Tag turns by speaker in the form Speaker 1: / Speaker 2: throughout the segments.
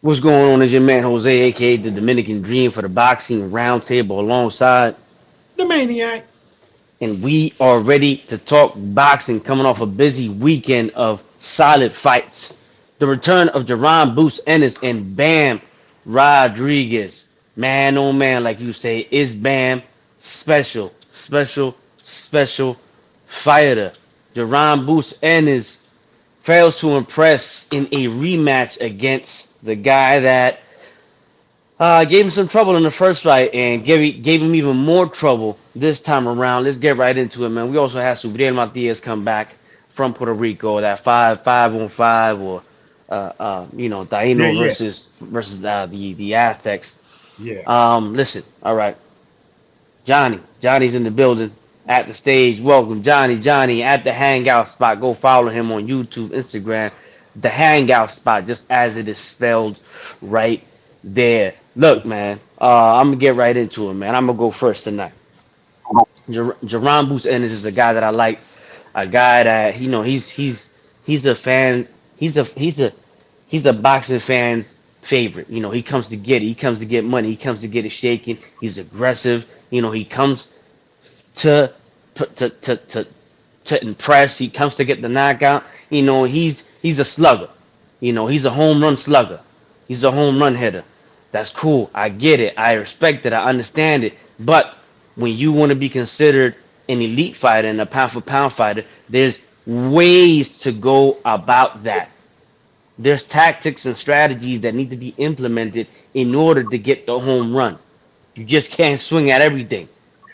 Speaker 1: What's going on? Is your man Jose, aka the Dominican Dream, for the boxing roundtable alongside,
Speaker 2: The Maniac.
Speaker 1: and we are ready to talk boxing. Coming off a busy weekend of solid fights, the return of Jerron Boots Ennis and Bam Rodriguez. Man, oh man, like you say, is Bam special, special, special fighter. Jerron Boots Ennis fails to impress in a rematch against the guy that gave him some trouble in the first fight and gave him even more trouble this time around. Let's get right into it, man. We also had Subriel Matias come back from Puerto Rico, that 5-5 on 5, or
Speaker 2: Yeah,
Speaker 1: Taino
Speaker 2: yeah,
Speaker 1: versus the Aztecs.
Speaker 2: yeah.
Speaker 1: Listen, all right, Johnny's in the building at the stage. Welcome, Johnny at the Hangout spot. Go follow him on YouTube, Instagram, the Hangout spot, just as it is spelled right there. Look, man, I'm gonna get right into it, man. I'm gonna go first tonight. Jerron Boots Ennis is a guy that I like, a guy that he's a fan, he's a he's a he's a boxing fan's favorite. He comes to get it, he comes to get money, he comes to get it shaken. He's aggressive. He comes to to to to to impress. He comes to get the knockout. He's a slugger. He's a home run slugger. He's a home run hitter. That's cool. I get it. I respect it. I understand it. But when you want to be considered an elite fighter and a pound for pound fighter, there's ways to go about that. There's tactics and strategies that need to be implemented in order to get the home run. You just can't swing at everything.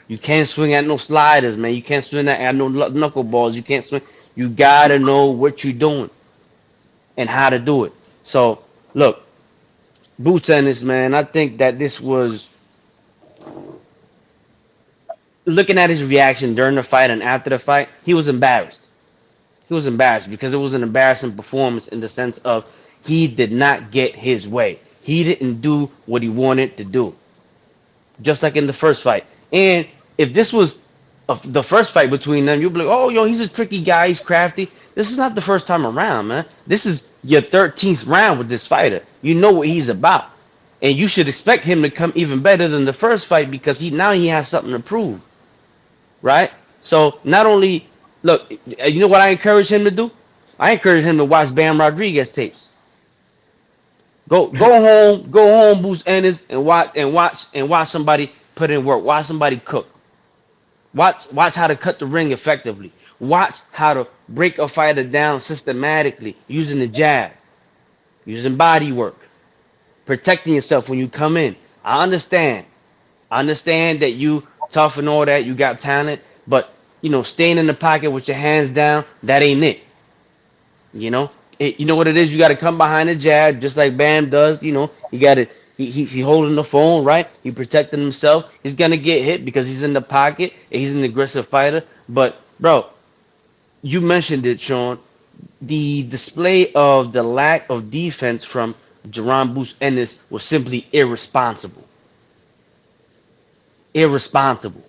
Speaker 1: You can't swing at no sliders, man. You can't swing at no knuckleballs. You can't swing. You gotta know what you're doing and how to do it. So, look, boot tennis, man. I think that this was looking at his reaction during the fight and after the fight. He was embarrassed. He was embarrassed because it was an embarrassing performance in the sense of he did not get his way. He didn't do what he wanted to do, just like in the first fight. And if this was the first fight between them, you'd be like, oh, yo, he's a tricky guy. He's crafty. This is not the first time around, man. This is your 13th round with this fighter. You know what he's about. And you should expect him to come even better than the first fight because he has something to prove, right? So not only look, you know what I encourage him to do? I encourage him to watch Bam Rodriguez tapes. Go home, Boost Ennis, and watch somebody put in work. Watch somebody cook. Watch how to cut the ring effectively. Watch how to break a fighter down systematically using the jab, using body work, protecting yourself when you come in. I understand. I understand that you tough and all that. You got talent, but staying in the pocket with your hands down, that ain't it. You know what it is. You got to come behind the jab, just like Bam does. You got to. He holding the phone, right? He protecting himself. He's gonna get hit because he's in the pocket and he's an aggressive fighter. But bro, you mentioned it, Sean. The display of the lack of defense from Jerron Boots Ennis was simply irresponsible. Irresponsible.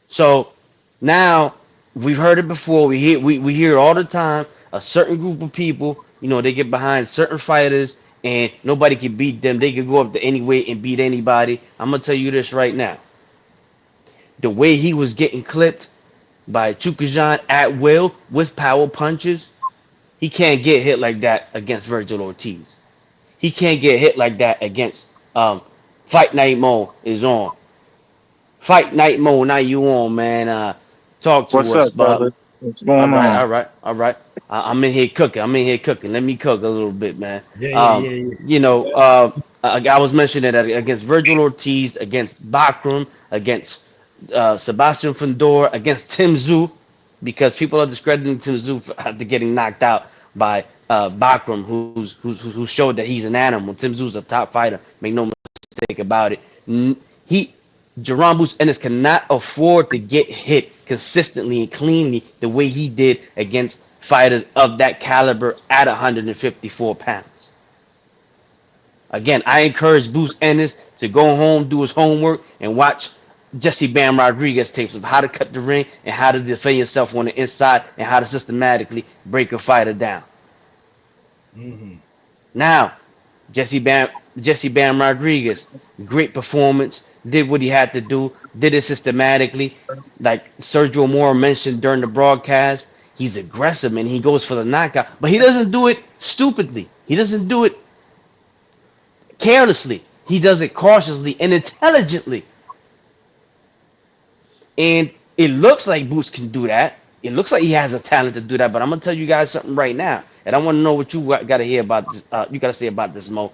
Speaker 1: So now we've heard it before. We hear it all the time. A certain group of people, they get behind certain fighters and nobody can beat them. They can go up to any weight and beat anybody. I'm gonna tell you this right now. The way he was getting clipped by Chukajan at will with power punches, he can't get hit like that against Virgil Ortiz. He can't get hit like that against Fight Night Mo is on. Fight Night Mo, now you on, man. Talk to
Speaker 3: What's
Speaker 1: us,
Speaker 3: up,
Speaker 1: bub.
Speaker 3: brothers? What's
Speaker 1: All
Speaker 3: going
Speaker 1: right,
Speaker 3: on?
Speaker 1: all right, all right. I'm in here cooking. I'm in here cooking. Let me cook a little bit, man.
Speaker 2: Yeah, yeah,
Speaker 1: Um,
Speaker 2: yeah, yeah.
Speaker 1: I was mentioning that against Virgil Ortiz, against Bakrum, against Sebastian Fundora, against Tim Tszyu, because people are discrediting Tim Tszyu after getting knocked out by Bakrum, who showed that he's an animal. Tim Tszyu's a top fighter. Make no mistake about it. He Jerron Boots Ennis cannot afford to get hit consistently and cleanly the way he did against fighters of that caliber at 154 pounds. Again, I encourage Boots Ennis to go home, do his homework, and watch Jesse Bam Rodriguez tapes of how to cut the ring and how to defend yourself on the inside and how to systematically break a fighter down.
Speaker 2: hmm
Speaker 1: Now, Jesse Bam Jesse Bam Rodriguez, great performance, did what he had to do, did it systematically. Like Sergio Mora mentioned during the broadcast, he's aggressive and he goes for the knockout, but he doesn't do it stupidly. He doesn't do it carelessly. He does it cautiously and intelligently. And it looks like Boots can do that. It looks like he has a talent to do that. But I'm gonna tell you guys something right now, and I want to know what you got to hear about this. You got to say about this, Mo.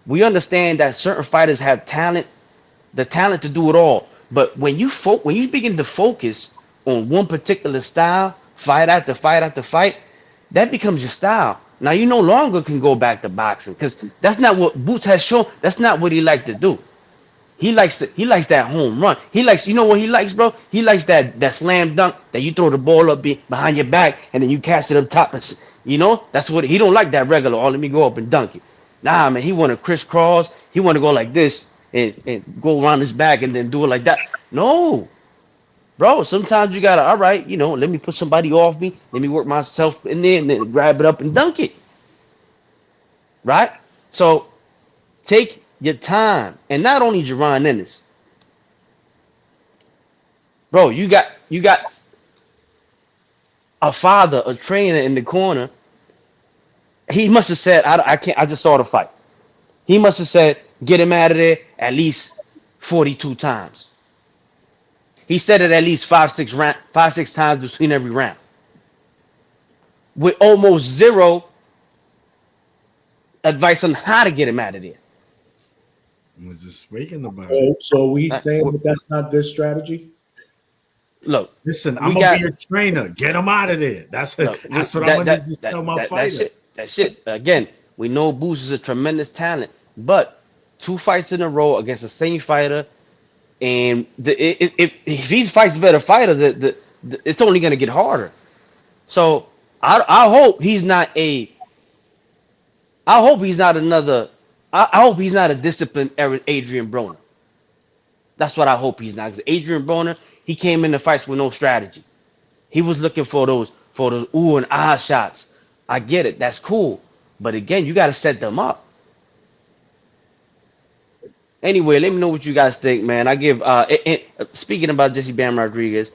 Speaker 1: We understand that certain fighters have talent, the talent to do it all. But when you begin to focus on one particular style, fight after fight after fight, that becomes your style. Now you no longer can go back to boxing because that's not what Boots has shown. That's not what he liked to do. He likes that home run. He likes, you know what he likes, bro? He likes that slam dunk that you throw the ball up behind your back and then you catch it up top. That's what he don't like, that regular. Oh, let me go up and dunk it. Nah, man, he want to crisscross. He want to go like this and go around his back and then do it like that. No, bro. Sometimes you gotta, all right, let me put somebody off me. Let me work myself in there and then grab it up and dunk it. Right? So take your time. And not only Jerron Ennis, bro, you got a father, a trainer in the corner. He must have said, I can't. I just saw the fight. He must have said, get him out of there at least 42 times. He said it at least five, six times between every round, with almost zero advice on how to get him out of there.
Speaker 2: I was just speaking about
Speaker 3: So,
Speaker 2: it.
Speaker 3: so we saying that that's not good strategy?
Speaker 1: Look,
Speaker 2: Listen,
Speaker 1: we
Speaker 2: I'm gonna
Speaker 1: got
Speaker 2: be a trainer. Get him out of there. That's
Speaker 1: look
Speaker 2: that's what I'm
Speaker 1: that
Speaker 2: gonna
Speaker 1: that
Speaker 2: just
Speaker 1: that
Speaker 2: tell my
Speaker 1: that that's
Speaker 2: fighter.
Speaker 1: it. That's it. Again, we know Boost is a tremendous talent, but two fights in a row against the same fighter, and if he fights a better fighter, the it's only gonna get harder. So I hope he's not a I hope he's not another. I hope he's not a disciplined Adrian Broner. That's what I hope he's not. Because Adrian Broner, he came into fights with no strategy. He was looking for those ooh and ah shots. I get it. That's cool. But again, you got to set them up. Anyway, let me know what you guys think, man. I give speaking about Jesse Bam Rodriguez,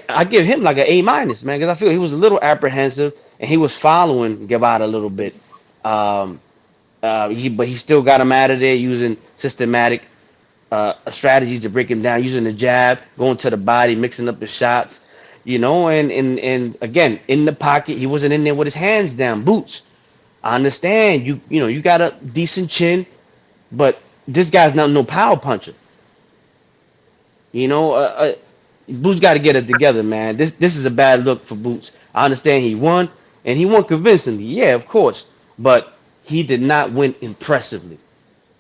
Speaker 1: I give him like an A minus, man, because I feel he was a little apprehensive and he was following Guevara a little bit. Um, but he still got him out of there using systematic strategies to break him down, using the jab, going to the body, mixing up the shots, and again in the pocket, he wasn't in there with his hands down, boots. I understand you got a decent chin, but this guy's not no power puncher. You know, Boots got to get it together, man. This is a bad look for Boots. I understand he won, and he won convincingly, yeah, of course, but he did not win impressively,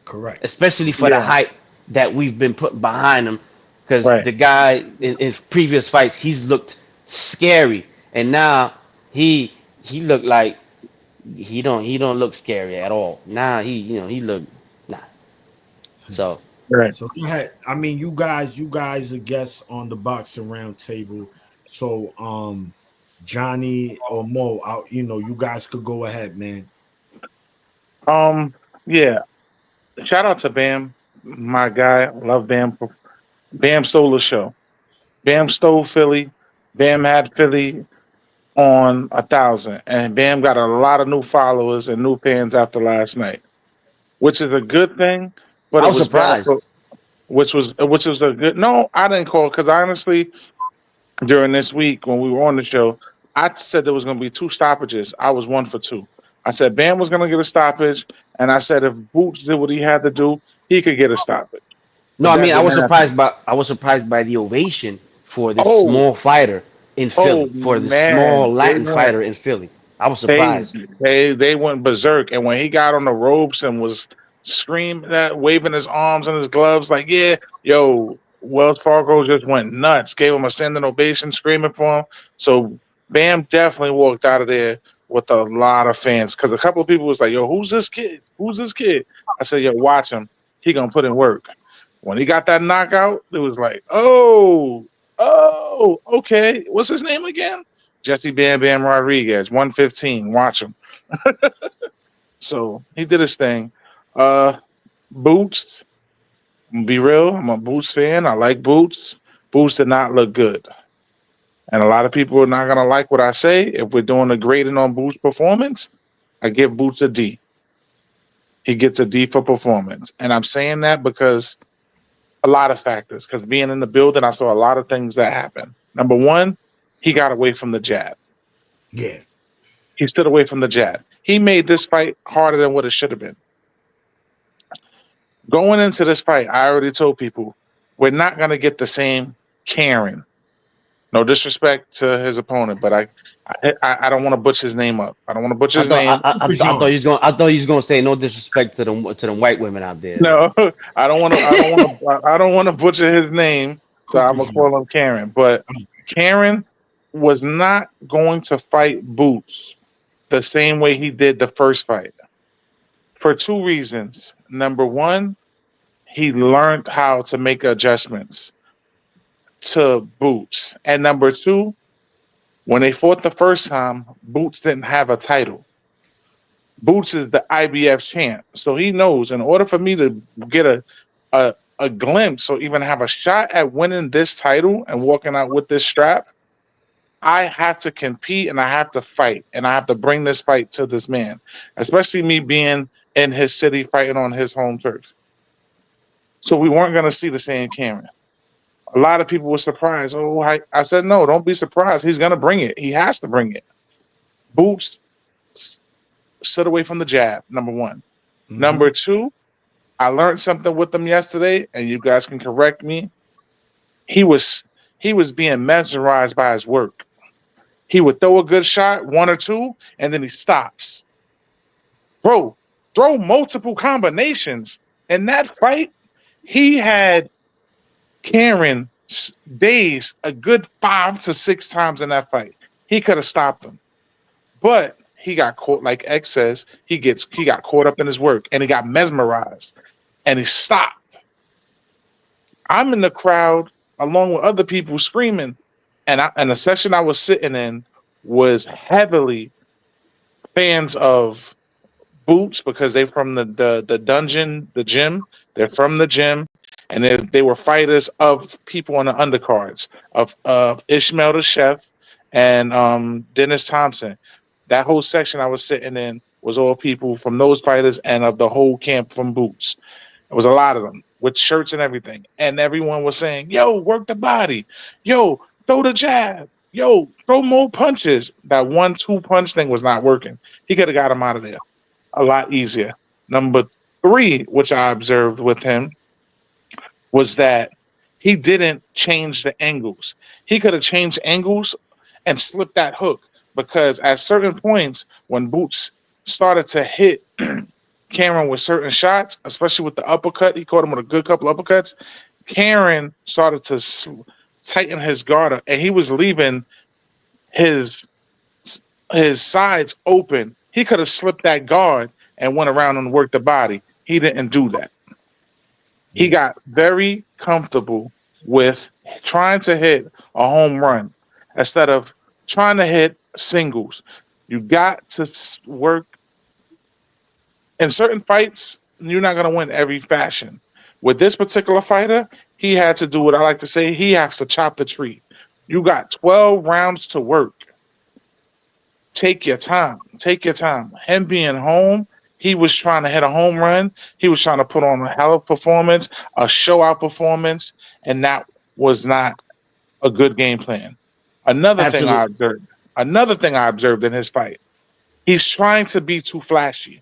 Speaker 2: Correct.
Speaker 1: especially for the
Speaker 3: Yeah,
Speaker 1: hype that we've been putting behind him. Because
Speaker 3: right.
Speaker 1: the guy in previous fights, he's looked scary, and now he looked like he don't look scary at all. Now he look nah. So
Speaker 3: Right.
Speaker 2: So go ahead. I mean, you guys are guests on the boxing round table. So Johnny or Mo, you guys could go ahead, man.
Speaker 4: Um, yeah. Shout out to Bam, my guy. Love Bam. Bam stole the show. Bam stole Philly. Bam had Philly on 1,000, and Bam got a lot of new followers and new fans after last night, which is a good thing. But
Speaker 1: I
Speaker 4: it
Speaker 1: was
Speaker 4: was bad
Speaker 1: surprised.
Speaker 4: for which was a good. No, I didn't call because honestly, during this week when we were on the show, I said there was going to be two stoppages. I was one for two. I said Bam was going to get a stoppage, and I said if Boots did what he had to do, he could get a stoppage.
Speaker 1: No,
Speaker 4: But
Speaker 1: I
Speaker 4: that
Speaker 1: mean I
Speaker 4: didn't
Speaker 1: was
Speaker 4: happen.
Speaker 1: surprised by the ovation for this
Speaker 4: Oh,
Speaker 1: small fighter in
Speaker 4: oh
Speaker 1: Philly, for this small
Speaker 4: man, they
Speaker 1: Latin
Speaker 4: went
Speaker 1: fighter in Philly. I was
Speaker 4: they
Speaker 1: surprised.
Speaker 4: they went berserk, and when he got on the ropes and was screaming that, waving his arms and his gloves, like yeah, yo, Wells Fargo just went nuts, gave him a standing ovation, screaming for him. So Bam definitely walked out of there with a lot of fans because a couple of people was like, yo, who's this kid? Who's this kid? I said, yo, watch him. He gonna put in work. When he got that knockout, it was like, oh, okay. What's his name again? Jesse Bam Bam Rodriguez, 115. Watch him. So he did his thing. Boots, I'm gonna be real. I'm a Boots fan. I like Boots. Boots did not look good. And a lot of people are not gonna like what I say. If we're doing a grading on Boots' performance, I give Boots a D. He gets a D for performance. And I'm saying that because a lot of factors. Because being in the building, I saw a lot of things that happened. Number one, he got away from the jab.
Speaker 2: Yeah.
Speaker 4: He stood away from the jab. He made this fight harder than what it should have been. Going into this fight, I already told people we're not gonna get the same Karen. No disrespect to his opponent, but I don't want to butcher his name up. I don't want to butcher
Speaker 1: I
Speaker 4: his
Speaker 1: thought
Speaker 4: name.
Speaker 1: I thought he was gonna say no disrespect to the white women out there.
Speaker 4: No, I don't want to butcher his name. So I'm gonna call him Karen. But Karen was not going to fight Boots the same way he did the first fight for two reasons. Number one, he learned how to make adjustments to Boots, and number two, when they fought the first time, Boots didn't have a title. Boots is the IBF champ, so he knows in order for me to get a glimpse or even have a shot at winning this title and walking out with this strap, I have to compete and I have to fight and I have to bring this fight to this man, especially me being in his city fighting on his home turf. So we weren't going to see the same Cameron. A lot of people were surprised. Oh, I said, no, don't be surprised. He's going to bring it. He has to bring it. Boots stood away from the jab, number one. Mm-hmm. Number two, I learned something with him yesterday, and you guys can correct me. He was being mesmerized by his work. He would throw a good shot, one or two, and then he stops. Bro, throw multiple combinations. In that fight, he had Karen dazed a good 5 to 6 times in that fight. He could have stopped him. But he got caught, like X says, he got caught up in his work and he got mesmerized and he stopped. I'm in the crowd along with other people screaming, and the session I was sitting in was heavily fans of Boots because they're from the dungeon, the gym. They're from the gym, and they were fighters of people on the undercards of Ishmael the Chef and Dennis Thompson. That whole section I was sitting in was all people from those fighters and of the whole camp from Boots. It was a lot of them with shirts and everything. And everyone was saying, yo, work the body. Yo, throw the jab. Yo, throw more punches. That 1-2 punch thing was not working. He could have got him out of there a lot easier. Number 3, which I observed with him, was that he didn't change the angles. He could have changed angles and slipped that hook, because at certain points when Boots started to hit Cameron with certain shots, especially with the uppercut, he caught him with a good couple uppercuts, Cameron started to tighten his guard up, and he was leaving his sides open. He could have slipped that guard and went around and worked the body. He didn't do that. He got very comfortable with trying to hit a home run instead of trying to hit singles. You got to work. In certain fights, you're not going to win every fashion. With this particular fighter, he had to do what I like to say. He has to chop the tree. You got 12 rounds to work. Take your time. Take your time. Him being home, he was trying to hit a home run. He was trying to put on a hell of a performance, a show-out performance, and that was not a good game plan. Another thing I observed in his fight, he's trying to be too flashy.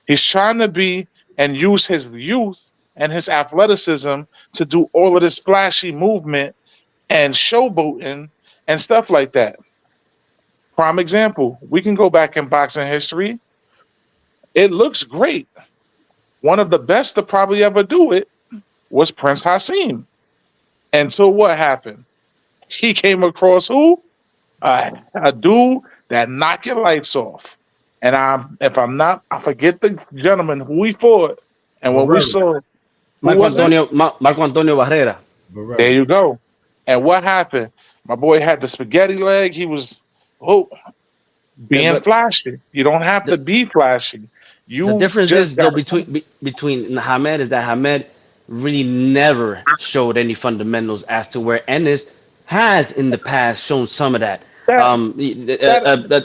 Speaker 4: He's trying to be and use his youth and his athleticism to do all of this flashy movement and showboating and stuff like that. Prime example, we can go back in boxing history. It looks great. One of the best to probably ever do it was Prince Hassim. Until what happened? He came across who? A dude that knocked your lights off. And I forget the gentleman who we fought. And when we saw
Speaker 1: Marco Antonio Barrera.
Speaker 4: There you go. And what happened? My boy had the spaghetti leg. He was being
Speaker 1: But
Speaker 4: flashy. You don't have
Speaker 1: the,
Speaker 4: to be flashy.
Speaker 1: the
Speaker 4: You
Speaker 1: difference
Speaker 4: just
Speaker 1: is though
Speaker 4: gotta
Speaker 1: between Hamed is that Hamed really never showed any fundamentals as to where Ennis has in the past shown some of that.
Speaker 4: that that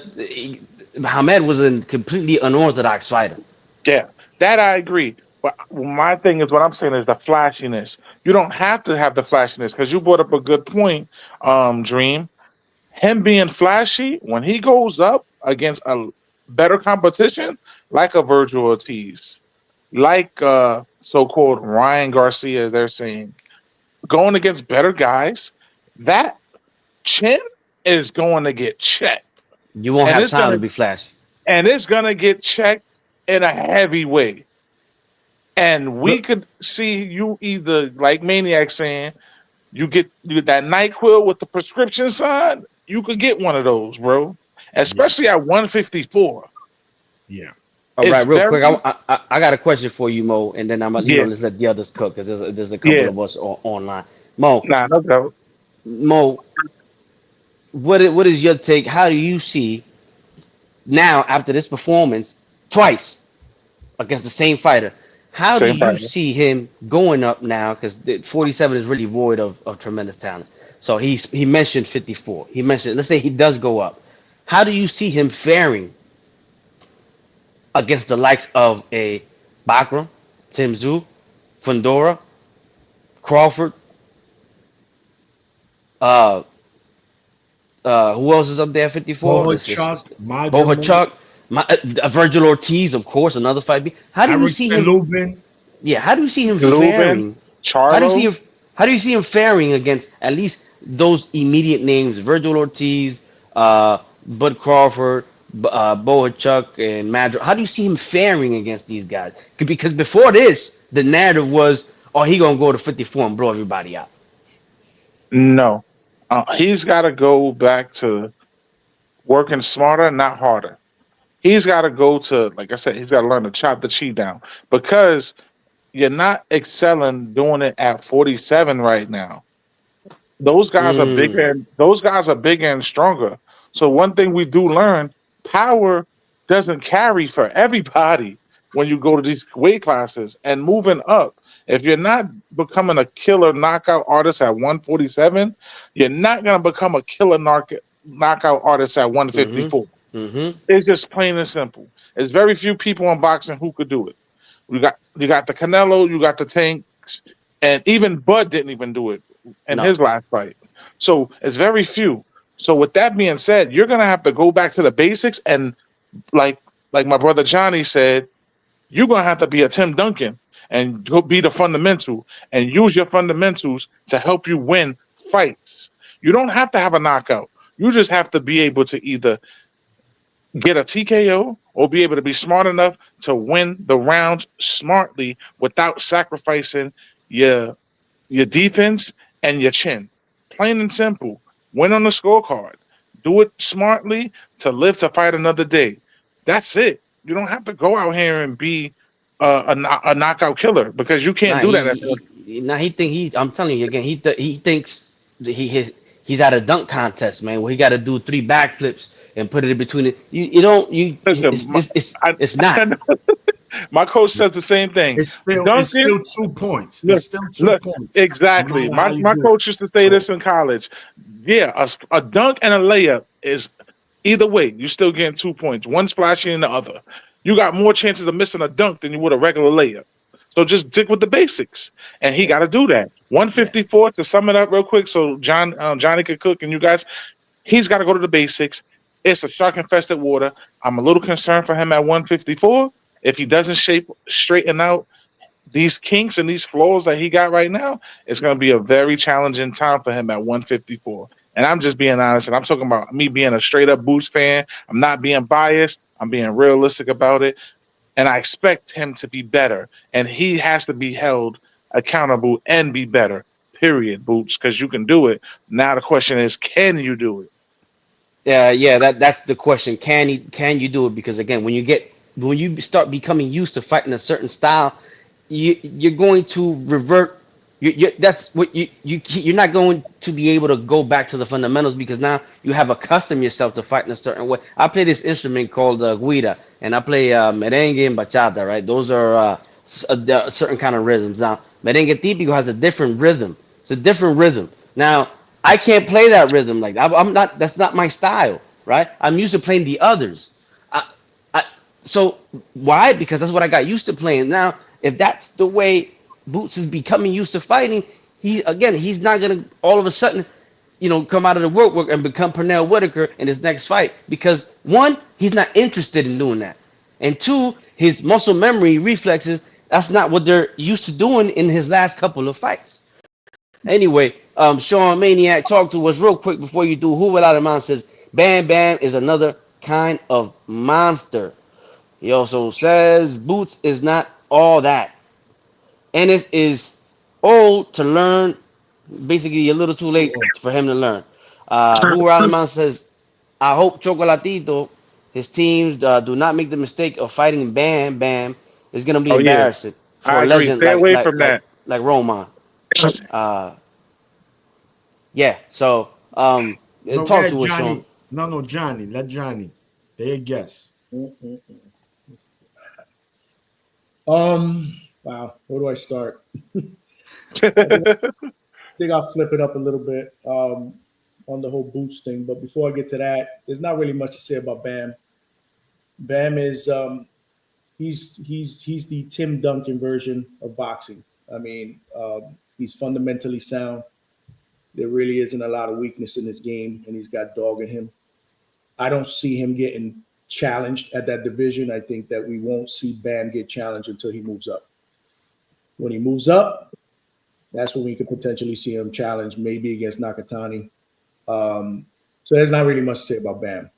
Speaker 1: Hamed was a completely unorthodox fighter.
Speaker 4: yeah, that I agree. But my thing is what I'm saying is the flashiness. You don't have to have the flashiness because you brought up a good point, Dream. Him being flashy when he goes up against a better competition, like a Virgil Ortiz, like so-called Ryan Garcia, as they're saying, going against better guys, that chin is going to get checked,
Speaker 1: You won't
Speaker 4: and
Speaker 1: have
Speaker 4: it's
Speaker 1: time
Speaker 4: gonna
Speaker 1: to be flashy.
Speaker 4: get checked in a heavy way. And we
Speaker 1: Look,
Speaker 4: could see you either like Maniac saying you get that NyQuil with the prescription sign. You could get one of those, bro.
Speaker 2: Yeah,
Speaker 4: Especially at 154.
Speaker 2: yeah.
Speaker 1: all
Speaker 4: It's
Speaker 1: right, real
Speaker 4: very
Speaker 1: quick, I got a question for you, Mo, and then
Speaker 4: yeah,
Speaker 1: let's let the others cook because there's a couple
Speaker 4: yeah.
Speaker 1: of us online. Mo,
Speaker 4: Nah, no doubt.
Speaker 1: Mo, what is your take? How do you see now after this performance twice against the same fighter? How do
Speaker 4: Same
Speaker 1: you
Speaker 4: partner.
Speaker 1: see him going up now? Because 47 is really void of tremendous talent. So he mentioned 54. He mentioned, let's say he does go up. How do you see him faring against the likes of a Bakram, Tim Tszyu, Fundora, Crawford? Uh, who else is up there at 54?
Speaker 2: Chuck, Major,
Speaker 1: Bohachuk, Virgil Ortiz, of course, another fight. How do you see
Speaker 2: Erickson
Speaker 1: him?
Speaker 2: Lubin.
Speaker 1: Yeah, how do you see him
Speaker 4: Lubin,
Speaker 1: faring? How do you see
Speaker 4: Charlo.
Speaker 1: him? How do you see him faring against at least those immediate names: Virgil Ortiz, Bud Crawford, Bohachuk, and Madro? How do you see him faring against these guys? Because before this, the narrative was, "Oh, he gonna go to 54 and blow everybody out."
Speaker 4: No. He's got to go back to working smarter, not harder. He's got to go to, like I said, he's got to learn to chop the chi down because you're not excelling doing it at 47 right now. Those guys are
Speaker 1: Mm,
Speaker 4: bigger. Those guys are bigger and stronger. So one thing we do learn: power doesn't carry for everybody when you go to these weight classes and moving up. If you're not becoming a killer knockout artist at 147, you're not gonna become a killer knockout artist at
Speaker 1: mm-hmm.
Speaker 4: 154.
Speaker 1: Mm-hmm.
Speaker 4: It's just plain and simple. There's very few people in boxing who could do it. You got the Canelo, you got the Tanks, and even Bud didn't even do it in
Speaker 1: No,
Speaker 4: his last fight. So it's very few. So with that being said, you're gonna have to go back to the basics and like like my brother Johnny said, you're gonna have to be a Tim Duncan and go be the fundamental and use your fundamentals to help you win fights. You don't have to have a knockout. You just have to be able to either get a TKO or be able to be smart enough to win the rounds smartly without sacrificing your your defense and your chin. Plain and simple. Win on the scorecard. Do it smartly to live to fight another day. That's it. You don't have to go out here and be a knockout killer because you can't
Speaker 1: nah,
Speaker 4: do that.
Speaker 1: he think he. I'm telling you again. He thinks that he's at a dunk contest, man. Where he got to do 3 backflips and put it in between it. You don't you.
Speaker 4: Listen, I,
Speaker 1: It's not.
Speaker 4: my coach says the same thing.
Speaker 2: It's
Speaker 4: Duncan,
Speaker 2: still 2 points. It's
Speaker 4: look,
Speaker 2: still two
Speaker 4: look,
Speaker 2: points. No
Speaker 4: exactly.
Speaker 2: matter how you
Speaker 4: My
Speaker 2: do
Speaker 4: coach used to say
Speaker 2: it.
Speaker 4: this in college. Yeah, a dunk and a layup is either way. You're still getting 2 points. One splashy than the other. You got more chances of missing a dunk than you would a regular layup. So just stick with the basics, and he got to do that.
Speaker 1: Yeah.
Speaker 4: 154 to sum it up real quick, so Johnny could cook, and you guys, he's got to go to the basics. It's a shark infested water. I'm a little concerned for him at 154. If he doesn't straighten out these kinks and these flaws that he got right now, it's going to be a very challenging time for him at 154. And I'm just being honest, and I'm talking about me being a straight up Boost fan. I'm not being biased. I'm being realistic about it. And I expect him to be better. And he has to be held accountable and be better, period, Boots, because you can do it. Now the question is, can you do it?
Speaker 1: Yeah. That's the question. Can you do it? Because again, when you start becoming used to fighting a certain style, you're going to revert That's what you're not going to be able to go back to the fundamentals because now you have accustomed yourself to fighting a certain way. I play this instrument called guira, and I play merengue and bachata. Right, those are certain kind of rhythms. Now merengue típico has a different rhythm. It's a different rhythm. Now I can't play that rhythm like I'm not. That's not my style. Right, I'm used to playing the others. I, I, so why? Because that's what I got used to playing. Now, if that's the way Boots is becoming used to fighting, he's not gonna all of a sudden, come out of the work and become Pernell Whitaker in his next fight because one, he's not interested in doing that, and two, his muscle memory reflexes. That's not what they're used to doing in his last couple of fights. Anyway, Sean Maniac, talk to us real quick before you do. Who without a mind says Bam Bam is another kind of monster. He also says Boots is not all that. Ennis is old to learn. Basically, a little too late for him to learn. Who Raleman says, I hope Chocolatito, his teams do not make the mistake of fighting Bam Bam. It's gonna be
Speaker 4: Oh yeah,
Speaker 1: embarrassing for
Speaker 4: I
Speaker 1: a
Speaker 4: agree.
Speaker 1: legend
Speaker 4: Stay away from that.
Speaker 1: like Roman. Uh, yeah. So
Speaker 2: No,
Speaker 1: talk
Speaker 2: yeah,
Speaker 1: to us, Sean.
Speaker 2: Johnny. No, Johnny. Let Johnny. They a guess.
Speaker 3: Mm-mm-mm. Wow, where do I start? I think I'll flip it up a little bit on the whole Boots thing. But before I get to that, there's not really much to say about Bam. Bam is he's the Tim Duncan version of boxing. I mean, he's fundamentally sound. There really isn't a lot of weakness in his game, and he's got dog in him. I don't see him getting challenged at that division. I think that we won't see Bam get challenged until he moves up. When he moves up, that's when we could potentially see him challenge, maybe against Nakatani. So there's not really much to say about Bam.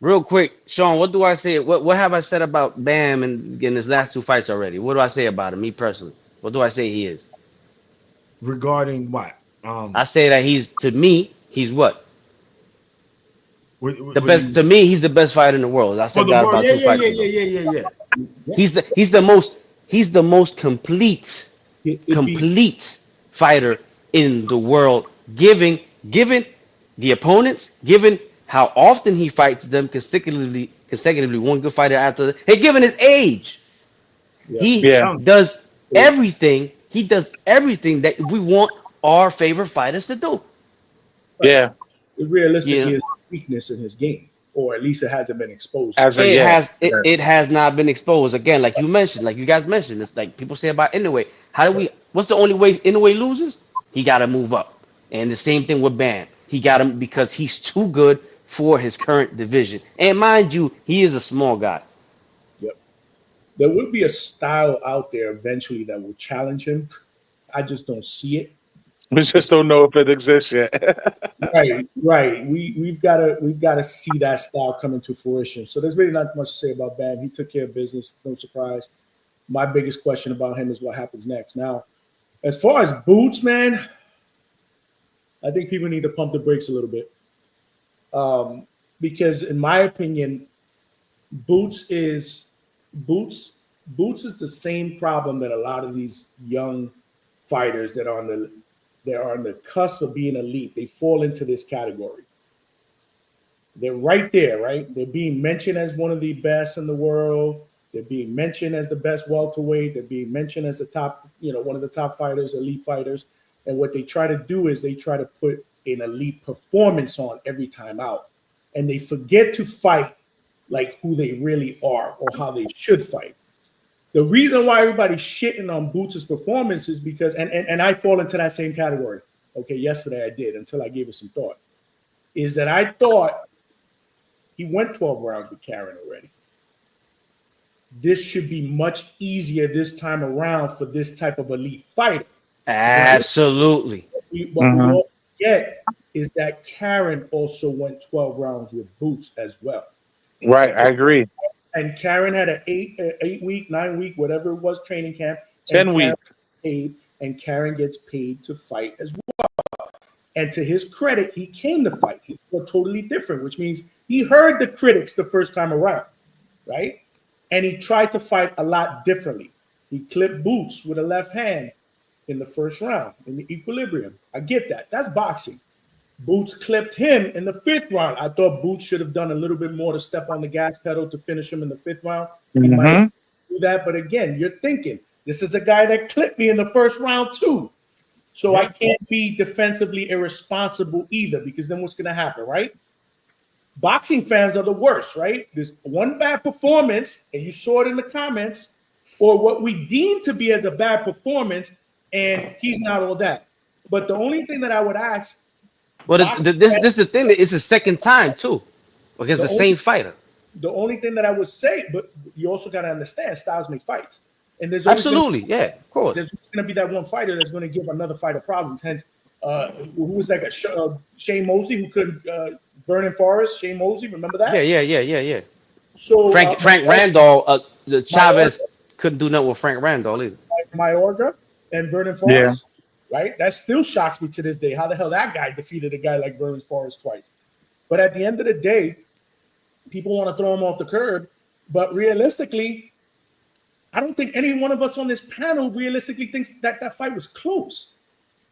Speaker 1: Real quick, Sean, what do I say? What have I said about Bam in his last two fights already? What do I say about him, me personally? What do I say he is?
Speaker 2: Regarding what?
Speaker 1: I say that to me, he's what? The
Speaker 2: What do
Speaker 1: best
Speaker 2: you?
Speaker 1: to me, he's the best fighter in the world. I
Speaker 2: Oh,
Speaker 1: said
Speaker 2: the
Speaker 1: that
Speaker 2: world.
Speaker 1: about
Speaker 2: Yeah,
Speaker 1: two
Speaker 2: yeah,
Speaker 1: fights
Speaker 2: yeah,
Speaker 1: ago.
Speaker 2: yeah, yeah, yeah, yeah.
Speaker 1: He's the most
Speaker 3: It'd be
Speaker 1: complete fighter in the world, given the opponents, given how often he fights them consecutively one good fighter after the, hey, given his age.
Speaker 3: yeah.
Speaker 1: He
Speaker 4: Yeah,
Speaker 2: Young.
Speaker 1: does everything. He does everything that we want our favorite fighters to do.
Speaker 3: Right.
Speaker 4: yeah.
Speaker 3: It realistically
Speaker 1: Yeah.
Speaker 3: is a weakness in his game, or at least it hasn't been exposed
Speaker 4: As
Speaker 3: yet.
Speaker 4: a
Speaker 1: It
Speaker 4: yeah,
Speaker 1: has it,
Speaker 4: yeah.
Speaker 1: it has not been exposed again, like you mentioned, like you guys mentioned. It's like people say about Inoue. How do we? What's the only way Inoue loses? He got to move up, and the same thing with Bam. He got him because he's too good for his current division. And mind you, he is a small guy.
Speaker 3: Yep. There will be a style out there eventually that will challenge him. I just don't see it.
Speaker 4: We just
Speaker 3: It's
Speaker 4: don't know if it exists yet.
Speaker 3: right, right. We've got to see that style come into fruition. So there's really not much to say about Bam. He took care of business, no surprise. My biggest question about him is what happens next. Now, as far as Boots, man, I think people need to pump the brakes a little bit. Um, because in my opinion, Boots is Boots Boots is the same problem that a lot of these young fighters that are on the cusp of being elite. They fall into this category. They're right there, right? They're being mentioned as one of the best in the world. They're being mentioned as the best welterweight. They're being mentioned as the top, one of the top fighters, elite fighters. And what they try to do is they try to put an elite performance on every time out. And they forget to fight like who they really are or how they should fight. The reason why everybody's shitting on Boots' performance is because, and I fall into that same category. Okay, yesterday I did until I gave it some thought. Is that I thought he went 12 rounds with Karen already. This should be much easier this time around for this type of elite fighter.
Speaker 1: Absolutely.
Speaker 3: What we all forget is that Karen also went 12 rounds with Boots as well.
Speaker 4: Right, I
Speaker 3: Okay.
Speaker 4: agree.
Speaker 3: And Karen had an 8 week, 9 week, whatever it was, training camp. And
Speaker 4: 10
Speaker 3: Karen
Speaker 4: weeks.
Speaker 3: paid, and Karen gets paid to fight as well. And to his credit, he came to fight. He was totally different, which means he heard the critics the first time around, right? And he tried to fight a lot differently. He clipped Boots with a left hand. in the first round in the equilibrium. I get that. That's boxing. Boots clipped him in the 5th round. I thought Boots should have done a little bit more to step on the gas pedal to finish him in the 5th round. He might do that, but again, you're thinking this is a guy that clipped me in the 1st round too. So I can't be defensively irresponsible either, because then what's going to happen, right? Boxing fans are the worst, right? There's one bad performance, and you saw it in the comments, or what we deem to be as a bad performance, and he's not all that. But the only thing that I would ask,
Speaker 1: Well, this is the thing, that it's the second time too, because the same fighter.
Speaker 3: The only thing that I would say, but you also got to understand, styles make fights, and there's
Speaker 1: absolutely, of course.
Speaker 3: There's going to be that one fighter that's going to give another fighter problems. Hence, who was that guy? Shane Mosley, who couldn't. Vernon Forrest, Shane Mosley, remember that?
Speaker 1: Yeah.
Speaker 3: So
Speaker 1: Frank Randall, the Chavez couldn't do nothing with Frank Randall either.
Speaker 3: Mayorga and Vernon Forrest, right? That still shocks me to this day. How the hell that guy defeated a guy like Vernon Forrest twice? But at the end of the day, people want to throw him off the curb. But realistically, I don't think any one of us on this panel realistically thinks that that fight was close.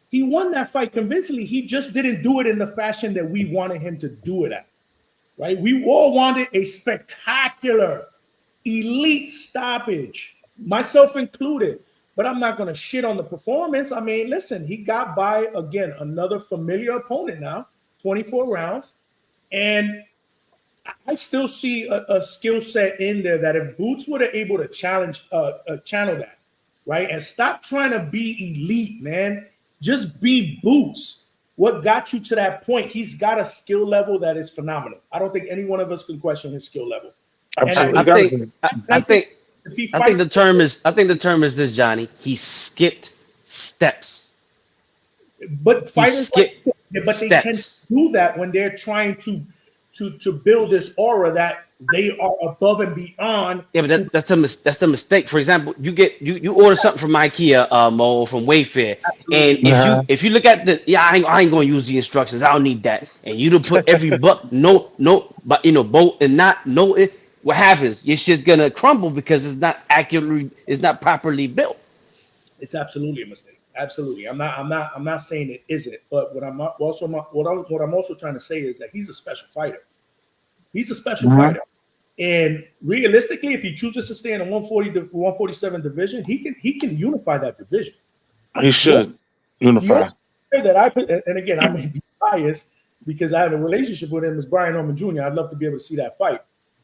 Speaker 3: He won that fight convincingly. He just didn't do it in the fashion that we wanted him to do it at, right? We all wanted a spectacular, elite stoppage, myself included. But I'm not going to shit on the performance. I mean, listen, he got by, again, another familiar opponent now, 24 rounds. And I still see a skill set in there that if Boots were able to channel that, right? And stop trying to be elite, man. Just be Boots. What got you to that point? He's got a skill level that is phenomenal. I don't think any one of us can question his skill level.
Speaker 1: I think the term is this, Johnny. He skipped steps.
Speaker 3: But fighters they tend to do that when they're trying to build this aura that they are above and beyond.
Speaker 1: Yeah, but that's a mistake. For example, you order something from IKEA, Mo, from Wayfair, absolutely. And if you look at I ain't gonna use the instructions. I don't need that. And you don't put every bolt and not know it. What happens? It's just gonna crumble because it's not properly built.
Speaker 3: It's absolutely a mistake. Absolutely. I'm not saying it isn't, but what I'm also trying to say is that he's a special fighter. He's a special fighter. And realistically, if he chooses to stay in a 147 division, he can unify that division.
Speaker 4: He should unify.
Speaker 3: And again, I may be biased because I have a relationship with him as Brian Norman Jr. I'd love to be able to see that fight.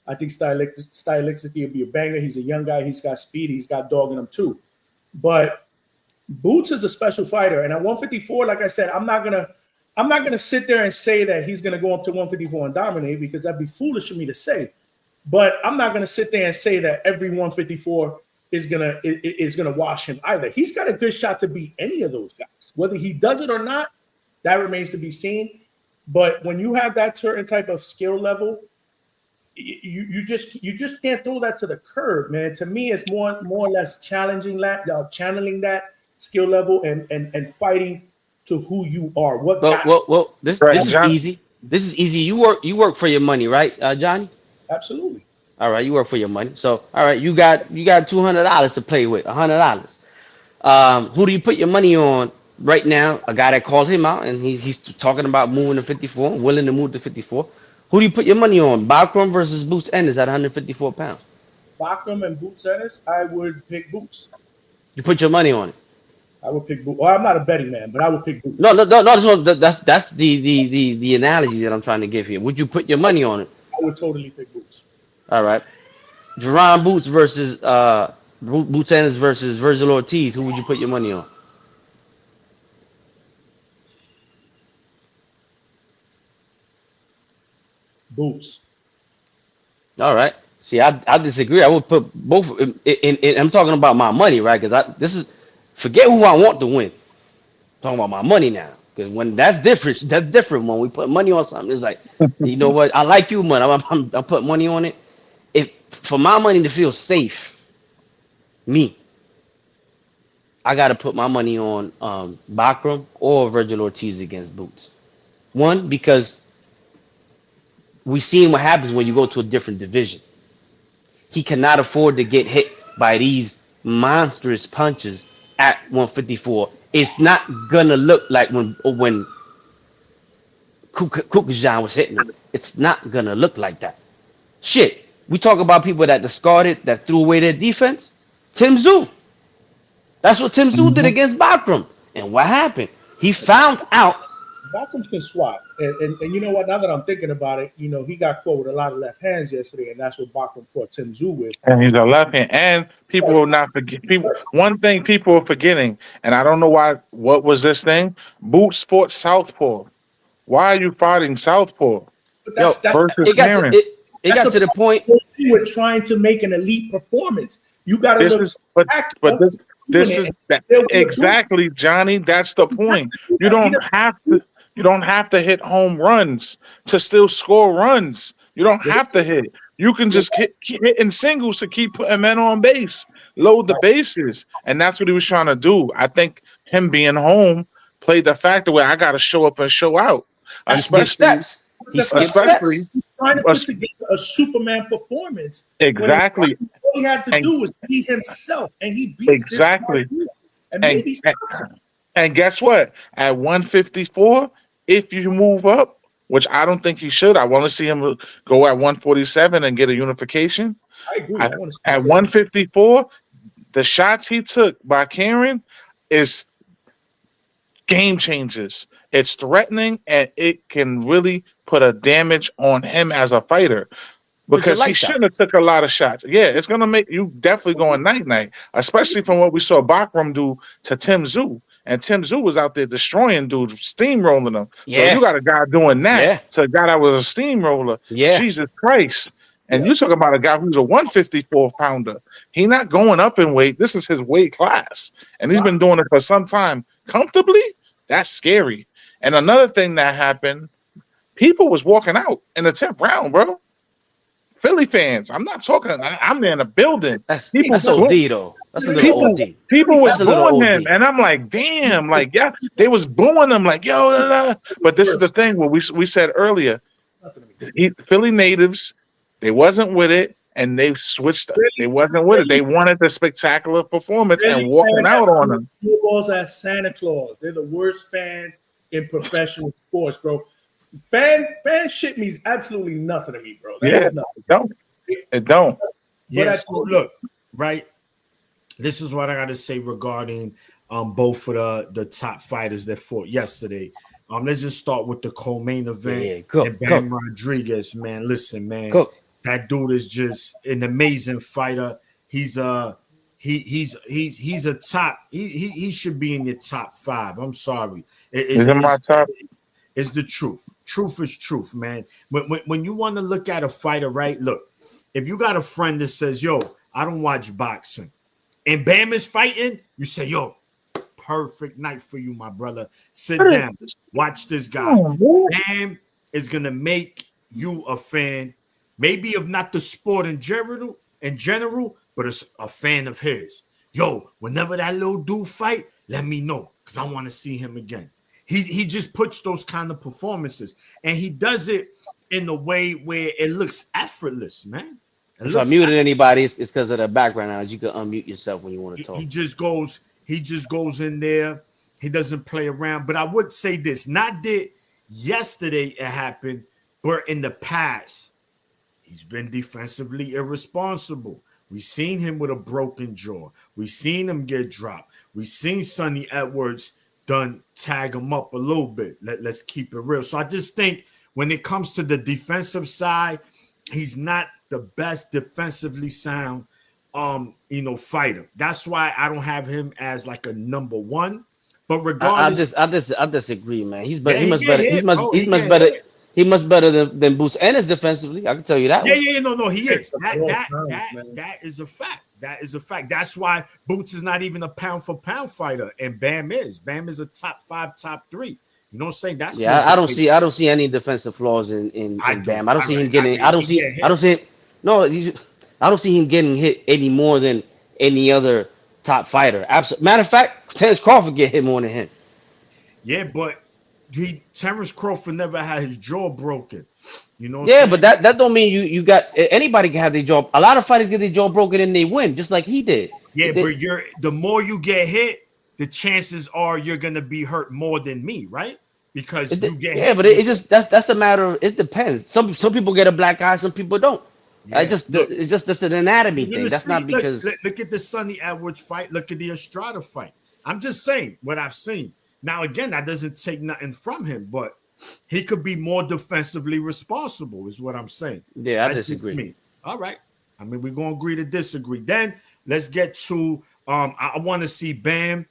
Speaker 3: I think stylistically it'd be a banger. He's a young guy. He's got speed. He's got dog in him too. But Boots is a special fighter. And at 154, like I said, I'm not gonna sit there and say that he's gonna go up to 154 and dominate, because that'd be foolish for me to say. But I'm not going to sit there and say that every 154 is gonna wash him either. He's got a good shot to beat any of those guys. Whether he does it or not, that remains to be seen. But when you have that certain type of skill level, you just can't throw that to the curb, man. To me, it's more or less channeling that skill level and fighting to who you are.
Speaker 1: This is easy. This is easy. You work for your money, right, Johnny?
Speaker 3: Absolutely.
Speaker 1: All right, you work for your money. So, all right, you got $200 to play with, $100. Who do you put your money on right now? A guy that called him out, and he's talking about moving to 54, willing to move to 54. Who do you put your money on? Bakram versus Boots Ennis at 154 pounds.
Speaker 3: Bakram and Boots Ennis, I would pick Boots.
Speaker 1: You put your money on it.
Speaker 3: I would pick Boots. Well, I'm not a betting man, but I would pick Boots.
Speaker 1: No. That's the analogy that I'm trying to give here. Would you put your money on it?
Speaker 3: I would totally pick Boots.
Speaker 1: All right. Jerron Boots versus Boots Ennis versus Virgil Ortiz. Who would you put your money on?
Speaker 3: Boots.
Speaker 1: All right. See, I disagree. I would put both. I'm talking about my money, right? Because forget who I want to win. I'm talking about my money now. Because when that's different. When we put money on something, it's like, you know what? I like you, man. I'm putting money on it. If for my money to feel safe, I got to put my money on Bakram or Virgil Ortiz against Boots. One, because we seen what happens when you go to a different division. He cannot afford to get hit by these monstrous punches at 154. It's not gonna look like when Kukajan was hitting him. It's not gonna look like that. Shit, we talk about people that discarded, that threw away their defense. Tim Zoo. That's what Tim Zoo did
Speaker 4: Mhm.
Speaker 1: against Bakram. And what happened? He found out.
Speaker 3: Bakums can swat, and you know what? Now that I'm thinking about it, you know he got caught with a lot of left hands yesterday, and that's what Bakram caught Tim Zoo with.
Speaker 4: And he's a left hand. And people will not forget. People, one thing people are forgetting, and I don't know why. What was this thing? Boot Sports Southpaw. Why are you fighting Southpaw
Speaker 3: But
Speaker 1: Yo,
Speaker 3: that's
Speaker 4: versus
Speaker 1: it got to
Speaker 4: Karen?
Speaker 1: it got to the point.
Speaker 3: we're trying to make an elite performance. You got to
Speaker 4: This
Speaker 3: look
Speaker 4: is but
Speaker 3: spectacular
Speaker 4: this
Speaker 3: doing
Speaker 4: is
Speaker 3: it.
Speaker 4: that
Speaker 3: They're gonna do
Speaker 4: exactly, Johnny. That's the point. You don't have to. You don't have to hit home runs to still score runs. You don't have to hit. You can just keep hitting singles to keep putting men on base, load the bases, and that's what he was trying to do. I think him being home played the factor where I got to show up and show out,
Speaker 1: He skipped
Speaker 4: especially
Speaker 1: steps. He
Speaker 3: That's
Speaker 1: skipped
Speaker 4: especially
Speaker 1: steps.
Speaker 3: He's trying to put together a Superman performance.
Speaker 4: exactly
Speaker 3: All he had to
Speaker 4: and
Speaker 3: do was be himself, and he beats
Speaker 4: exactly
Speaker 3: this and
Speaker 4: and
Speaker 3: maybe stops him.
Speaker 4: and guess what? At 154, if you move up, which I don't think he should, I want to see him go at 147 and get a unification.
Speaker 3: I agree. I want to see
Speaker 4: At
Speaker 3: that.
Speaker 4: 154, the shots he took by Karen is game changers. It's threatening and it can really put a damage on him as a fighter because he
Speaker 1: like that.
Speaker 4: shouldn't have took a lot of shots. Yeah, it's gonna make you definitely going night, especially from what we saw Bakram do to Tim Zoo. And Tim Zoo was out there destroying dudes, steamrolling them. So
Speaker 1: Yeah.
Speaker 4: you got a guy doing that
Speaker 1: Yeah.
Speaker 4: to a guy that was a steamroller.
Speaker 1: Yeah.
Speaker 4: Jesus Christ. And you talk about a guy who's a 154 pounder. He not going up in weight. This is his weight class. And he's been doing it for some time comfortably. That's scary. And another thing that happened, people was walking out in the 10th round, bro. Philly fans. I'm not talking. I'm there in the building.
Speaker 1: That's
Speaker 4: People
Speaker 1: OD though. That's a little OD.
Speaker 4: People was
Speaker 1: That's a little
Speaker 4: booing
Speaker 1: OD.
Speaker 4: him, and I'm like, damn, like yeah, they was booing him, like yo. Da, da. But this is the thing. What we said earlier, Philly natives, they wasn't with it, and they switched. They wasn't with it. They wanted the spectacular performance and walking out on them.
Speaker 3: Snowballs as Santa Claus. They're the worst fans in professional sports, bro. Fan shit means absolutely nothing to me, bro. That
Speaker 4: Yeah,
Speaker 3: means nothing.
Speaker 4: it don't. It don't.
Speaker 2: Yeah, so look, right. This is what I got to say regarding both of the top fighters that fought yesterday. Let's just start with the co-main event.
Speaker 1: Yeah, go,
Speaker 2: and Bam Rodriguez, man. Listen, man, that dude is just an amazing fighter. He's a top. He should be in your top 5. I'm sorry.
Speaker 4: He's in my top.
Speaker 2: It's the truth. Truth is truth, man. When you want to look at a fighter, right? Look, if you got a friend that says, yo, I don't watch boxing, and Bam is fighting, you say, yo, perfect night for you, my brother. Sit down. Watch this guy. Bam is going to make you a fan, maybe of not the sport in general, but a fan of his. Yo, whenever that little dude fight, let me know because I want to see him again. He just puts those kind of performances, and he does it in a way where it looks effortless, man.
Speaker 1: If I muted anybody, it's because of the background noise. You can unmute yourself when you want to talk.
Speaker 2: He just goes in there. He doesn't play around. But I would say this: not that yesterday it happened, but in the past, he's been defensively irresponsible. We've seen him with a broken jaw. We've seen him get dropped. We've seen Sonny Edwards done tag him up a little bit. Let's keep it real. So I just think when it comes to the defensive side, he's not the best defensively sound fighter. That's why I don't have him as like a number 1. But regardless,
Speaker 1: I disagree, man. He's better. He must better than Boots, and is defensively. I can tell you that.
Speaker 2: No, he is. That is a fact. That is a fact. That's why Boots is not even a pound for pound fighter, and Bam is. Bam is a top 5, top 3. You know what I'm saying? That's
Speaker 1: I don't see any defensive flaws in Bam. I don't see him getting. I don't see him getting hit any more than any other top fighter. Absolutely. Matter of fact, Terence Crawford get hit more than him.
Speaker 2: Yeah, but Terence Crawford never had his jaw broken. You know.
Speaker 1: Yeah, but that don't mean you got anybody can have their jaw. A lot of fighters get their jaw broken and they win, just like he did.
Speaker 2: Yeah, but the more you get hit, the chances are you're gonna be hurt more than me, right? Because you get
Speaker 1: Yeah,
Speaker 2: hit.
Speaker 1: but it's just that's a matter of it depends. Some people get a black eye, some people don't.
Speaker 2: Yeah. Look,
Speaker 1: It's just an anatomy
Speaker 2: you're
Speaker 1: thing.
Speaker 2: gonna
Speaker 1: That's
Speaker 2: see.
Speaker 1: not
Speaker 2: Look,
Speaker 1: because
Speaker 2: look at the Sonny Edwards fight. Look at the Estrada fight. I'm just saying what I've seen. Now, again, that doesn't take nothing from him, but he could be more defensively responsible, is what I'm saying.
Speaker 1: yeah, I
Speaker 2: That's just
Speaker 1: disagree.
Speaker 2: me. All right. I mean, we're gonna agree to disagree. Then let's get to I want to see Bam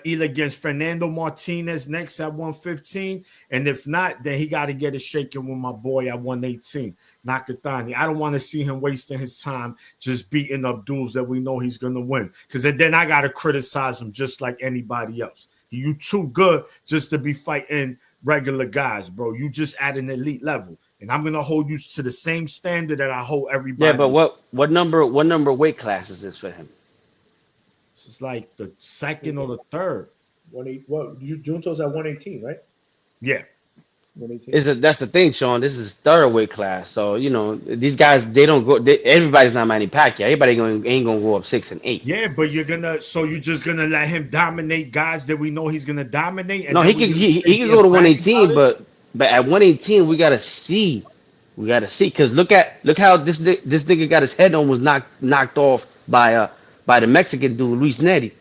Speaker 2: either against Fernando Martinez next at 115. And if not, then he got to get it shaken with my boy at 118, Nakatani. I don't want to see him wasting his time just beating up dudes that we know he's going to win. Because then I got to criticize him just like anybody else. You too good just to be fighting regular guys, bro. You just at an elite level. And I'm going to hold you to the same standard that I hold everybody.
Speaker 1: Yeah, but what number weight class is this for him?
Speaker 2: It's like the second or the third.
Speaker 3: Junto's at 118, right?
Speaker 2: Yeah.
Speaker 3: 118.
Speaker 1: That's the thing, Sean. This is third weight class, so you know these guys. They don't go. Everybody's not Manny Pacquiao. Everybody ain't gonna go up 6 and 8.
Speaker 2: Yeah, but you're just gonna let him dominate guys that we know he's gonna dominate. And
Speaker 1: No, he can go to 118, but at 118 we gotta see. Because look how this nigga got his head almost knocked off by the Mexican dude Luis Neri.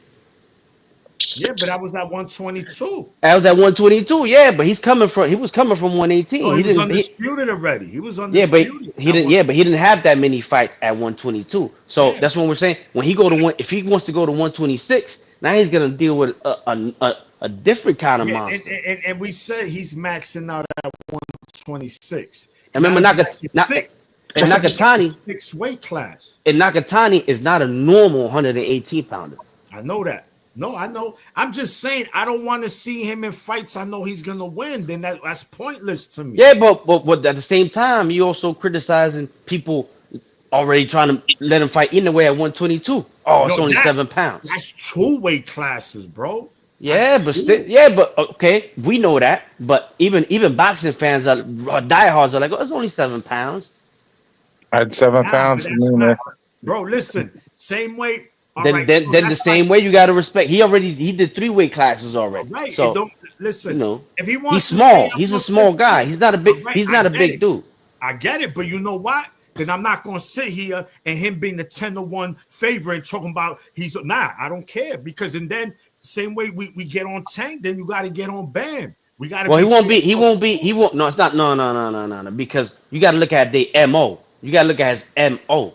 Speaker 2: Yeah, but I was at 122.
Speaker 1: I was at 122. Yeah, but he was coming from 118.
Speaker 2: No, he was undisputed already. He was undisputed.
Speaker 1: Yeah, but he didn't. Yeah, but he didn't have that many fights at 122. So that's what we're saying. When he if he wants to go to 126, now he's gonna deal with a different kind of monster.
Speaker 2: And we said he's maxing out at 126.
Speaker 1: And remember, Nakatani
Speaker 2: 6 weight class.
Speaker 1: And Nakatani is not a normal 118 pounder.
Speaker 2: I know that. No, I know. I'm just saying I don't want to see him in fights I know he's gonna win. Then that's pointless to me.
Speaker 1: Yeah, but at the same time, you also criticizing people already trying to let him fight anyway at 122. Oh, it's only 7 pounds.
Speaker 2: That's 2 weight classes, bro.
Speaker 1: Yeah, but okay, we know that. But even boxing fans are diehards are like, oh, it's only 7 pounds.
Speaker 4: I had 7 pounds.
Speaker 2: Bro, listen, same weight.
Speaker 1: Then the same way you got to respect. He did 3 weight classes already.
Speaker 2: Right.
Speaker 1: So
Speaker 2: listen,
Speaker 1: you know,
Speaker 2: if he wants,
Speaker 1: he's small. He's a small guy. He's not a big. He's not a big dude.
Speaker 2: I get it, but you know what? Then I'm not gonna sit here and him being the 10-1 favorite and talking about I don't care because and then same way we get on Tank, then you got to get on Bam. We got to.
Speaker 1: Well, he won't. No, it's not. No. Because you got to look at the MO. You got to look at his MO.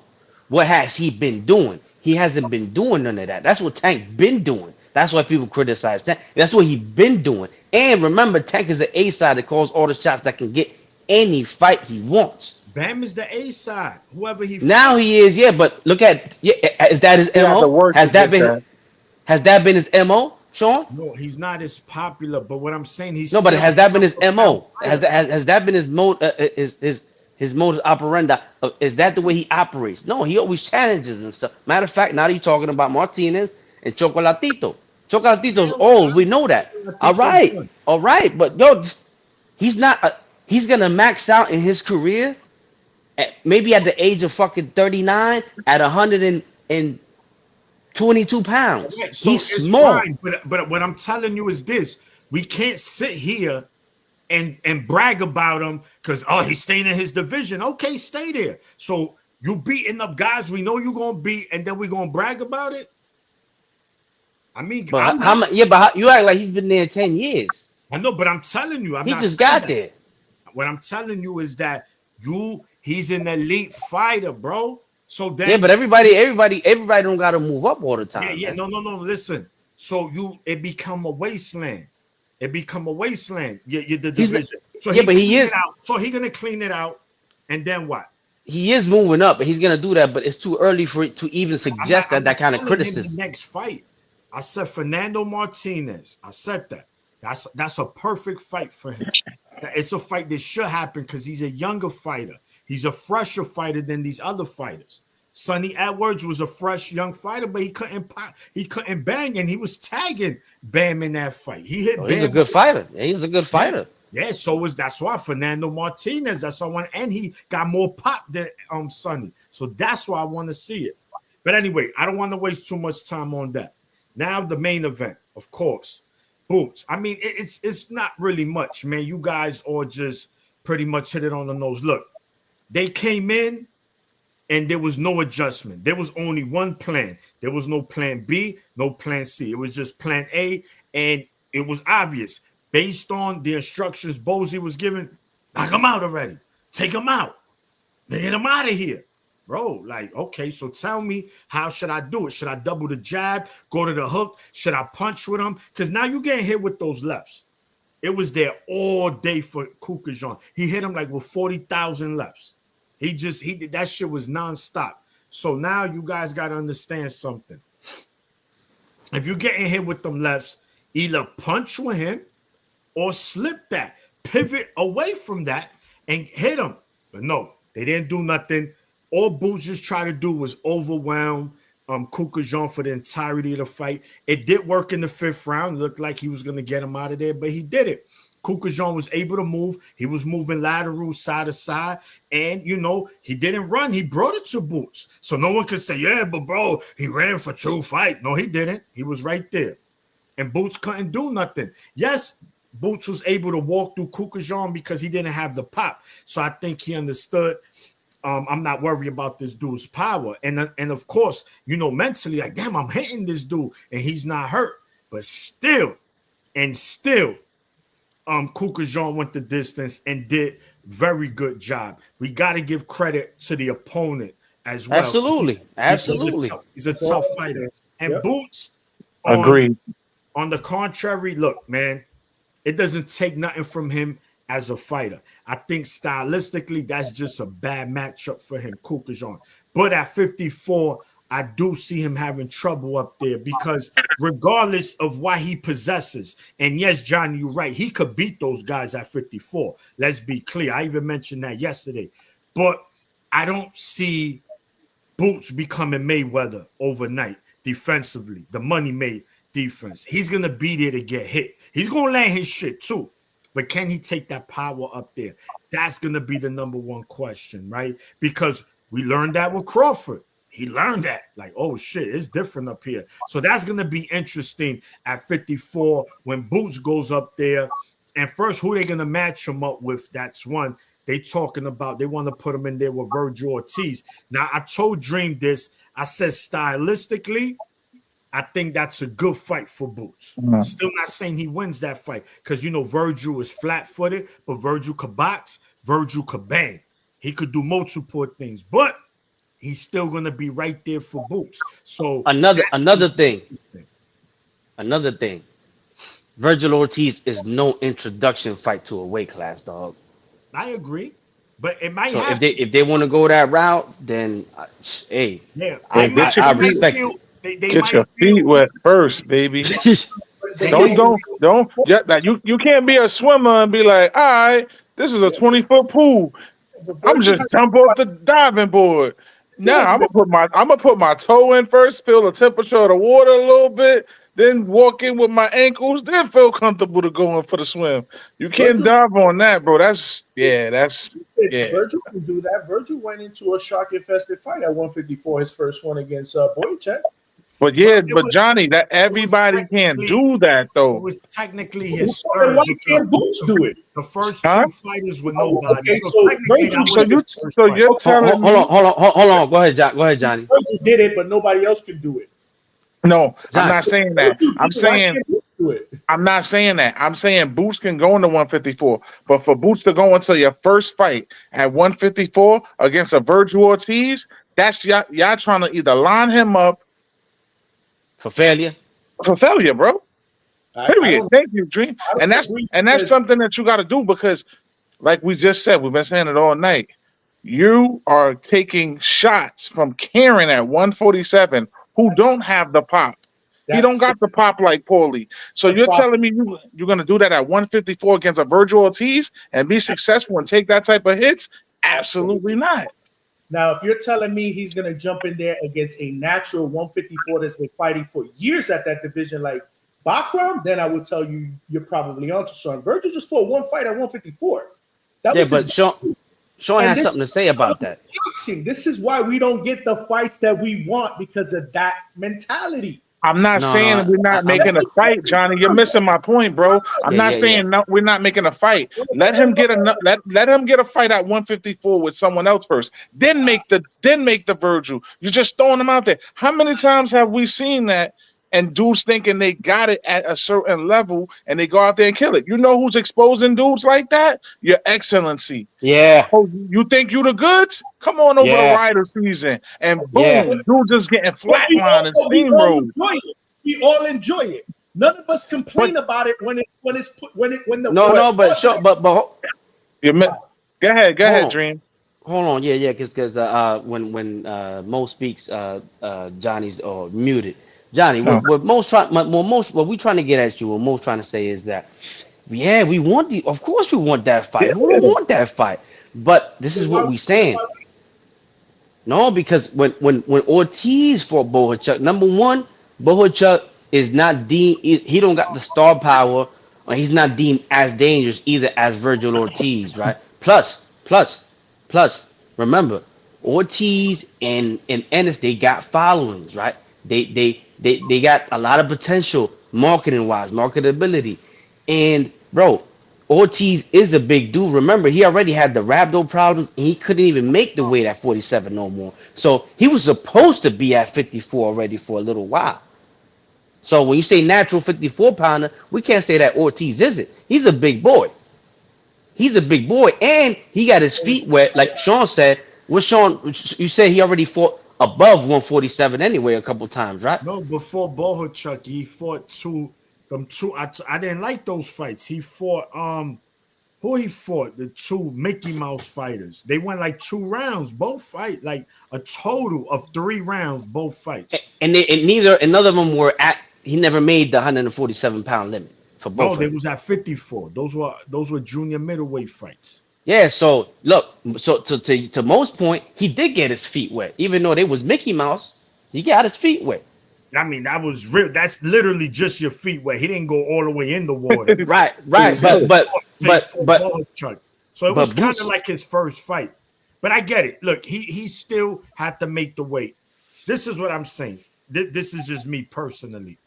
Speaker 1: What has he been doing? He hasn't been doing none of that. That's what Tank been doing. That's why people criticize Tank. That's what he been doing. And remember, Tank is the A side that calls all the shots that can get any fight he wants.
Speaker 2: Bam is the A side. Whoever he
Speaker 1: now he is, yeah. But look at is that his MO? Has that been his MO, Sean?
Speaker 2: No, he's not as popular. But what I'm saying,
Speaker 1: but has that been his MO? Has that been his mode? His modus operandi, is that the way he operates? No, he always challenges and stuff. Matter of fact, now you're talking about Martinez and Chocolatito. Chocolatito's old. We know that. All right. But he's not. He's gonna max out in his career, maybe at the age of fucking 39 at 122 pounds.
Speaker 2: Right, so he's small. Fine, but what I'm telling you is this: we can't sit here and brag about him because he's staying in his division. Okay, stay there. So you beating up guys we know you're gonna beat, and then we're gonna brag about it. I mean,
Speaker 1: but you act like he's been there 10 years.
Speaker 2: I know, but I'm telling you,
Speaker 1: he just got there.
Speaker 2: What I'm telling you is that he's an elite fighter, bro. So then,
Speaker 1: but everybody don't gotta move up all the time.
Speaker 2: Yeah. No. Listen. So it become a wasteland. It become a wasteland. You're the division. But he is. So he's gonna clean it out, and then what?
Speaker 1: He is moving up, and he's gonna do that. But it's too early for it to even suggest that kind of criticism.
Speaker 2: Next fight, I said Fernando Martinez. I said that. That's a perfect fight for him. It's a fight that should happen because he's a younger fighter. He's a fresher fighter than these other fighters. Sonny Edwards was a fresh young fighter, but he couldn't bang, and he was tagging Bam in that fight. He hit.
Speaker 1: He's a good fighter. Yeah, he's a good fighter.
Speaker 2: Yeah, that's why Fernando Martinez. That's why I want, and he got more pop than Sonny. So that's why I want to see it. But anyway, I don't want to waste too much time on that. Now the main event, of course, Boots. I mean, it's not really much, man. You guys all just pretty much hit it on the nose. Look, they came in and there was no adjustment. There was only one plan. There was no plan B, no plan C. It was just plan A, and it was obvious based on the instructions Bozy was given. Knock him out already. Take him out. Get him out of here. Bro, like, okay, so tell me, how should I do it? Should I double the jab, go to the hook? Should I punch with him? Because now you're getting hit with those lefts. It was there all day for Kukajan. He hit him like with 40,000 lefts. He did that shit was nonstop. So now you guys got to understand something. If you're getting hit with them lefts, either punch with him or slip that, pivot away from that and hit him. But no, they didn't do nothing. All Boots just tried to do was overwhelm Kukajan for the entirety of the fight. It did work in the 5th round. It looked like he was going to get him out of there, but he did it. Kukajan was able to move. He was moving lateral side to side. And, you know, he didn't run. He brought it to Boots. So no one could say, yeah, but bro, he ran for 2 fights. No, he didn't. He was right there. And Boots couldn't do nothing. Yes, Boots was able to walk through Kukajan because he didn't have the pop. So I think he understood, I'm not worried about this dude's power. And of course, you know, mentally, like, damn, I'm hitting this dude and he's not hurt. But still, Kukajan went the distance and did very good job. We got to give credit to the opponent as well.
Speaker 1: Absolutely.
Speaker 2: He's a tough fighter. And Boots,
Speaker 4: agreed.
Speaker 2: On the contrary, look, man, it doesn't take nothing from him as a fighter. I think stylistically, that's just a bad matchup for him, Kukajan. But at 54, I do see him having trouble up there because regardless of what he possesses, and yes, Johnny, you're right, he could beat those guys at 54. Let's be clear. I even mentioned that yesterday. But I don't see Boots becoming Mayweather overnight defensively, the money made defense. He's going to be there to get hit. He's going to land his shit too. But can he take that power up there? That's going to be the number one question, right? Because we learned that with Crawford. He learned that. Like, oh, shit, it's different up here. So that's going to be interesting at 54 when Boots goes up there. And first, who they going to match him up with? That's one. They talking about, they want to put him in there with Virgil Ortiz. Now, I told Dream this. I said stylistically, I think that's a good fight for Boots. Still not saying he wins that fight because, you know, Virgil is flat-footed, but Virgil could box, Virgil could bang. He could do multiple things, but he's still going to be right there for Boots. So
Speaker 1: another thing. Virgil Ortiz is no introduction fight to a weight class, dog.
Speaker 2: I agree, but it might
Speaker 1: So
Speaker 2: happen.
Speaker 1: if they want to go that route, then hey,
Speaker 2: Yeah,
Speaker 1: I respect it.
Speaker 4: Get your feet wet first, baby. Don't. Yeah, you can't be a swimmer and be like, all right, this is a 20-foot pool. I'm just jump off the diving board. Now I'm gonna put my toe in first, feel the temperature of the water a little bit, then walk in with my ankles, then feel comfortable to go in for the swim. You can't dive on that, bro. That's
Speaker 3: Virgil can do that. Virgil went into a shark-infested fight at 154, his first one against Boychuk.
Speaker 4: But Johnny, that everybody can't do that though.
Speaker 2: It was technically his
Speaker 3: third. Why can't Boots do it?
Speaker 2: The first 2 fighters with nobody.
Speaker 3: Okay,
Speaker 2: so technically,
Speaker 4: you're telling me.
Speaker 1: Hold on. Go ahead, Johnny.
Speaker 3: Virgil did it, but nobody else can do it.
Speaker 4: No,
Speaker 1: Johnny,
Speaker 4: I'm not saying that. I'm not saying that. I'm saying Boots can go into 154, but for Boots to go into your first fight at 154 against a Virgil Ortiz, that's y'all trying to either line him up
Speaker 1: for failure,
Speaker 4: bro. Period. Thank you, Dream. And that's something that you got to do because, like we just said, we've been saying it all night. You are taking shots from Karen at 147 who don't have the pop. He don't got the pop like Paulie. So you're telling me you're going to do that at 154 against a Virgil Ortiz and be successful and take that type of hits? Absolutely not.
Speaker 3: Now, if you're telling me he's going to jump in there against a natural 154 that's been fighting for years at that division like Bakram, then I would tell you you're probably onto something. Virgil just fought one fight at 154.
Speaker 1: But Sean has something to say about that.
Speaker 3: Boxing. This is why we don't get the fights that we want because of that mentality.
Speaker 4: I'm not
Speaker 1: No,
Speaker 4: saying
Speaker 1: no,
Speaker 4: we're not making a fight, Johnny. You're missing my point, bro. I'm
Speaker 1: yeah,
Speaker 4: not
Speaker 1: yeah, yeah.
Speaker 4: saying no, we're not making a fight. Let him get a let him get a fight at 154 with someone else first. Then make the Virgil. You're just throwing them out there. How many times have we seen that? And dudes thinking they got it at a certain level, and they go out there and kill it. You know who's exposing dudes like that? Your Excellency.
Speaker 1: Yeah,
Speaker 4: Oh, you think you the goods? Come on over to
Speaker 1: yeah,
Speaker 4: Rider season, and
Speaker 1: yeah.
Speaker 4: boom, dudes just getting
Speaker 3: But
Speaker 4: flatlined and
Speaker 3: we all
Speaker 4: steamrolled.
Speaker 3: enjoy it. We all enjoy it. None of us
Speaker 4: But
Speaker 3: complain about it when
Speaker 1: No,
Speaker 3: the
Speaker 1: no, but
Speaker 3: fraudulent-
Speaker 1: sure, but
Speaker 4: you go
Speaker 1: hold
Speaker 4: ahead,
Speaker 1: on.
Speaker 4: Dream.
Speaker 1: Hold on, yeah, because when Mo speaks, Johnny's muted. Johnny,
Speaker 4: Oh.
Speaker 1: what we trying to get at you, what Mo's trying to say is that, yeah, of course we want that fight. Who don't want that fight? But this is what we saying. No, because when Ortiz fought Bohachuk, number one, Bohachuk is not deemed. He don't got the star power, or he's not deemed as dangerous either as Virgil Ortiz, right? Plus, remember, Ortiz and Ennis, they got followings, right? They got a lot of potential marketing wise, marketability, and bro, Ortiz is a big dude. Remember, he already had the rhabdo problems, and he couldn't even make the weight at 47 no more. So he was supposed to be at 54 already for a little while. So when you say natural 54 pounder, we can't say that Ortiz isn't. He's a big boy. He's a big boy, and he got his feet wet, like Sean said. What Sean? You said he already fought above 147 anyway a couple times, right?
Speaker 2: No, before Bohachuk, he fought two. I didn't like those fights. He fought who he fought? The two Mickey Mouse fighters. They went like 2 rounds, both fight, like a total of 3 rounds, both fights.
Speaker 1: And none of them were at. He never made the 147-pound limit for both.
Speaker 2: No,
Speaker 1: of
Speaker 2: they
Speaker 1: them.
Speaker 2: was at 54. Those were junior middleweight fights.
Speaker 1: Yeah, so look, so to most point, he did get his feet wet, even though they was Mickey Mouse. He got his feet wet.
Speaker 2: I mean, that was real. That's literally just your feet wet. He didn't go all the way in the water.
Speaker 1: Right, but
Speaker 2: Bohachuk. So it
Speaker 1: but
Speaker 2: was kind
Speaker 1: Boots-
Speaker 2: of like his first fight. But I get it. Look, he still had to make the weight. This is what I'm saying. This is just me personally.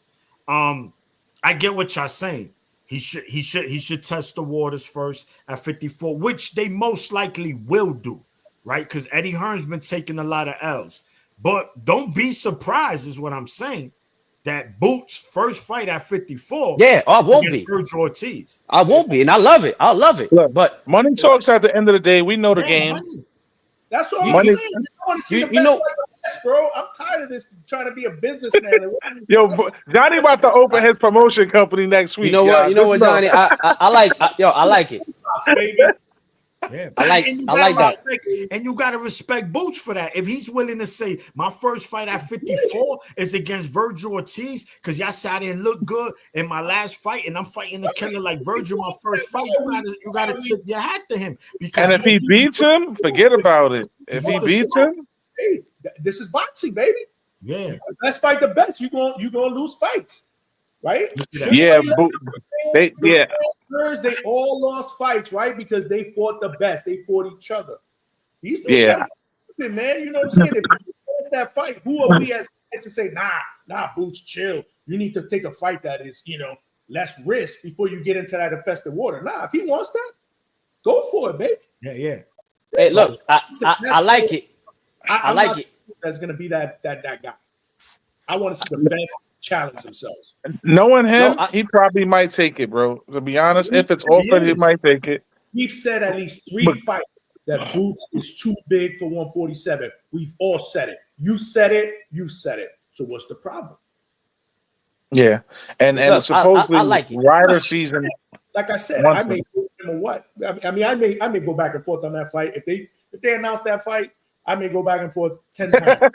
Speaker 2: I get what y'all saying. He should test the waters first at 54, which they most likely will do, right? Because Eddie Hearn's been taking a lot of L's. But don't be surprised, is what I'm saying, that Boots' first fight at 54.
Speaker 1: yeah, I won't be.
Speaker 2: against Virgil Ortiz.
Speaker 1: I won't be, and I love it.
Speaker 4: Look,
Speaker 1: But
Speaker 4: money talks at the end of the day. We know the
Speaker 2: Yeah,
Speaker 4: game.
Speaker 2: money.
Speaker 3: That's what I'm
Speaker 4: Money-
Speaker 3: saying. I want to see the best fight of the best, bro. I'm tired of this trying to be a businessman.
Speaker 4: Yo, Johnny about to open his promotion company next week.
Speaker 1: you know
Speaker 4: y'all.
Speaker 1: what,
Speaker 4: Just know.
Speaker 1: Johnny, I like it.
Speaker 3: Baby.
Speaker 2: Yeah,
Speaker 1: I like that.
Speaker 2: And you gotta respect Boots for that. If he's willing to say my first fight at 54 is against Virgil Ortiz, because y'all said I didn't look good in my last fight, and I'm fighting a killer like Virgil my first fight, you gotta tip your hat to him. Because
Speaker 4: And if he beats him, forget about it. If he beats him,
Speaker 3: Hey, this is boxing, baby.
Speaker 2: yeah,
Speaker 3: Let's fight the best. You gonna lose fights, right?
Speaker 4: yeah, they
Speaker 3: They all lost fights, right? Because they fought the best. They fought each other. These dudes
Speaker 4: Yeah.
Speaker 3: gotta get it, man. You know what I'm saying? If you finish that fight, who are we as to say, nah, Boots, chill. You need to take a fight that is, less risk before you get into that infested water. Nah, if he wants that, go for it, baby.
Speaker 2: yeah.
Speaker 1: Hey, look, I like it. I
Speaker 3: I'm
Speaker 1: like
Speaker 3: not
Speaker 1: it.
Speaker 3: That's gonna be that guy. I want to see the best challenge themselves.
Speaker 4: knowing him,
Speaker 1: No,
Speaker 4: he probably might take it, bro. To be honest, if it's offered, he might take it.
Speaker 3: We've said at least 3 fights that Boots is too big for 147. We've all said it. You said it. You said it. So what's the problem?
Speaker 4: Yeah, and
Speaker 1: Look,
Speaker 4: supposedly
Speaker 1: I like it.
Speaker 4: Rider season.
Speaker 3: Like I said,
Speaker 4: Once
Speaker 3: I may give him a what? I mean, I may go back and forth on that fight. If they announce that fight, I may go back and forth 10 times.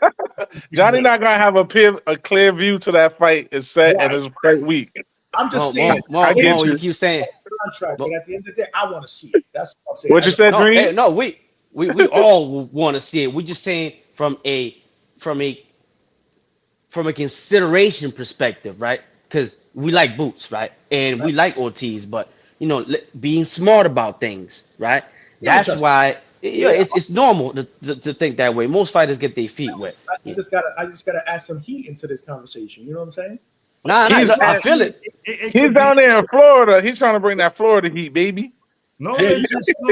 Speaker 4: Johnny not gonna have a clear view to that fight. Is set and it's quite weak.
Speaker 3: I'm just saying.
Speaker 4: I get
Speaker 1: Mo,
Speaker 4: you.
Speaker 1: you keep saying.
Speaker 3: Contract, but at the end of the day, I want to see it. That's what I'm saying.
Speaker 4: What you said,
Speaker 1: No,
Speaker 4: Dream?
Speaker 1: hey, no, we all want to see it. We're just saying from a consideration perspective, right? Because we like Boots, right? And we like Ortiz, but being smart about things, right?
Speaker 3: Yeah,
Speaker 1: That's why Yeah, it's normal to think that way. Most fighters get their feet wet.
Speaker 3: I just gotta add some heat into this conversation. You know what I'm saying?
Speaker 4: He's
Speaker 1: Nah, I
Speaker 4: at,
Speaker 1: feel it.
Speaker 2: It
Speaker 4: he's
Speaker 2: could be
Speaker 4: down there in Florida. He's trying to bring that Florida heat, baby.
Speaker 2: no,
Speaker 3: Yeah,
Speaker 2: it's just no.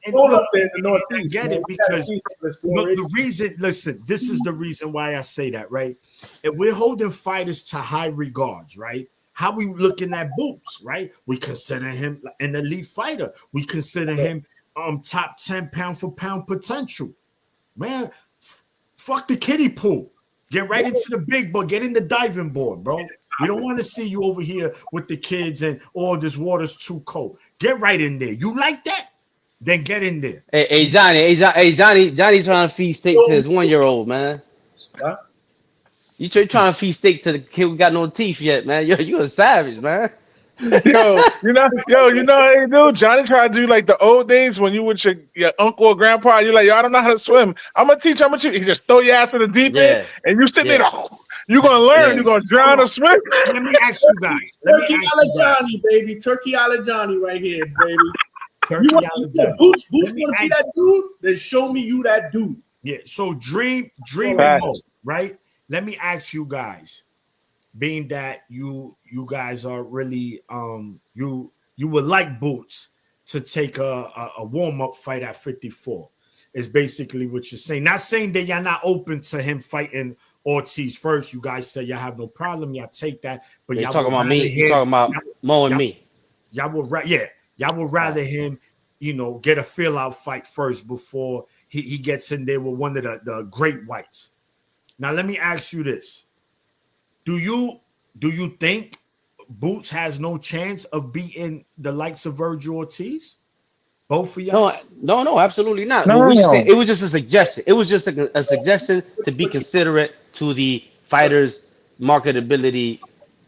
Speaker 2: And
Speaker 3: cold
Speaker 2: look,
Speaker 3: up there in the
Speaker 2: I
Speaker 3: Northeast.
Speaker 2: get
Speaker 3: man.
Speaker 2: it
Speaker 3: We gotta
Speaker 2: because
Speaker 3: see some of this
Speaker 2: look,
Speaker 3: Florida.
Speaker 2: the reason. Listen, this is the reason why I say that, right? If we're holding fighters to high regards, right? How we looking at Boots, right? We consider him an elite fighter. We consider him top 10 pound for pound potential. Man, fuck the kiddie pool. Get right into the big boy. Get in the diving board, bro. We don't want to see you over here with the kids and this water's too cold. Get right in there. You like that? Then get in there.
Speaker 1: Hey, Johnny, Johnny trying to feed steak to his 1-year-old, man.
Speaker 3: Huh?
Speaker 1: You trying to feed steak to the kid who got no teeth yet, man. You a savage, man.
Speaker 4: Yo, you know how they do? Johnny tried to do like the old days when you with your uncle or grandpa, you're like, yo, I don't know how to swim. I'm gonna teach you. He just throw your ass in the deep end and you sit there, you're gonna learn, you're gonna drown or swim.
Speaker 2: Let me ask you guys.
Speaker 3: Turkey a la Johnny, baby. Turkey a la Johnny right here, baby.
Speaker 2: Turkey
Speaker 3: You
Speaker 2: a la
Speaker 3: want
Speaker 2: Johnny.
Speaker 3: Boots
Speaker 2: Let me
Speaker 3: want to be
Speaker 2: ask
Speaker 3: that dude? Then show me you that dude.
Speaker 2: Yeah, so dream
Speaker 4: Facts.
Speaker 2: mode, right? Let me ask you guys, being that you guys are really you would like Boots to take a warm-up fight at 54 is basically what you're saying. Not saying that y'all not open to him fighting Ortiz first. You guys say y'all have no problem, y'all take that, but
Speaker 1: You're
Speaker 2: y'all
Speaker 1: talking about me.
Speaker 2: him,
Speaker 1: You're talking about Mo and me.
Speaker 2: y'all would rather him, get a feel out fight first before he gets in there with one of the great whites. Now let me ask you this. Do you think Boots has no chance of beating the likes of Virgil Ortiz? Both of y'all?
Speaker 1: No, absolutely not.
Speaker 4: No.
Speaker 1: We just said it was just a suggestion. It was just a suggestion to be considerate to the fighter's marketability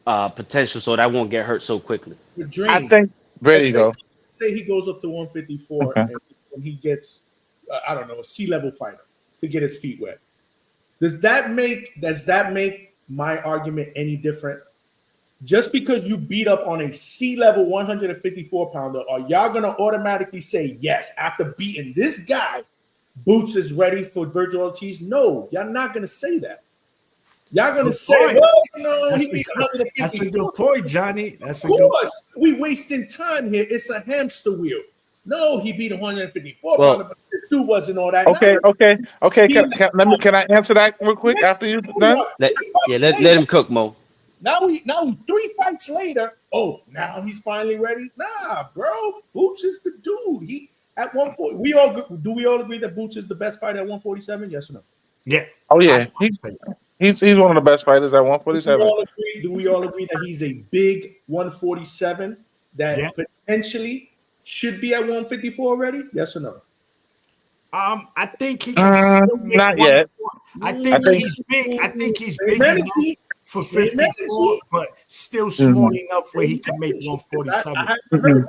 Speaker 1: potential, so that won't get hurt so quickly.
Speaker 3: The dream.
Speaker 4: I think there you go.
Speaker 3: Say he goes up to 154 and he gets, I don't know, a C-level fighter to get his feet wet. Does that make my argument any different? Just because you beat up on a C-level 154 pounder, are y'all gonna automatically say yes after beating this guy? Boots is ready for Virgil Ortiz? No, y'all not gonna say that. Y'all gonna say, well, he beat 154.
Speaker 2: That's a good point, Johnny. That's a
Speaker 3: Of
Speaker 2: good
Speaker 3: course, we wasting time here. It's a hamster wheel. No, he beat 154
Speaker 1: Well,
Speaker 3: pounder, but this dude wasn't all that.
Speaker 4: Okay.
Speaker 3: He-
Speaker 4: Can I answer that real quick after you're done?
Speaker 1: Let him cook, Mo.
Speaker 3: Now 3 fights later. Oh, now he's finally ready. Nah, bro. Boots is the dude. He at 140. We all agree that Boots is the best fighter at 147? Yes or no?
Speaker 2: Yeah.
Speaker 4: Oh yeah, he's one of the best fighters at 147.
Speaker 3: Do we all agree that he's a big 147 that potentially should be at 154 already? Yes or no?
Speaker 2: I think he can still make
Speaker 4: not yet.
Speaker 2: I think he's big. I think he's big enough for 54, but still small enough where he can make 147.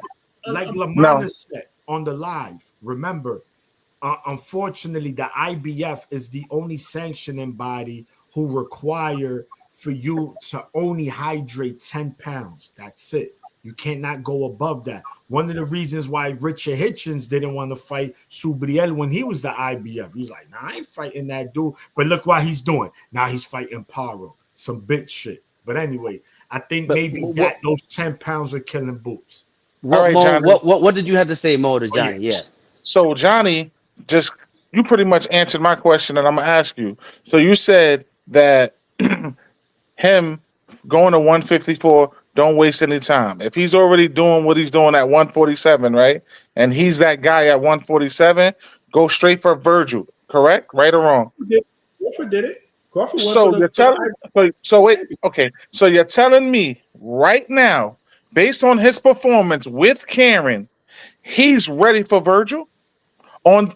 Speaker 2: Like Lamana said on the live, remember, unfortunately, the IBF is the only sanctioning body who require for you to only hydrate 10 pounds. That's it. You cannot go above that. One of the reasons why Richard Hitchens didn't want to fight Subriel when he was the IBF. He was like, nah, I ain't fighting that dude. But look what he's doing. Now he's fighting Paro. Some bitch shit. But anyway, I think those 10 pounds are killing Boots.
Speaker 1: What,
Speaker 4: right,
Speaker 1: Mo,
Speaker 4: Johnny.
Speaker 1: what did you have to say, Mo, to Johnny? Yeah.
Speaker 4: So Johnny, you pretty much answered my question, and I'm gonna ask you. So you said that him going to 154, don't waste any time. If he's already doing what he's doing at 147, right? And he's that guy at 147, go straight for Virgil, correct? Right or wrong?
Speaker 3: Crawford did it. Crawford
Speaker 4: So you're telling me right now, based on his performance with Karen, he's ready for Virgil? With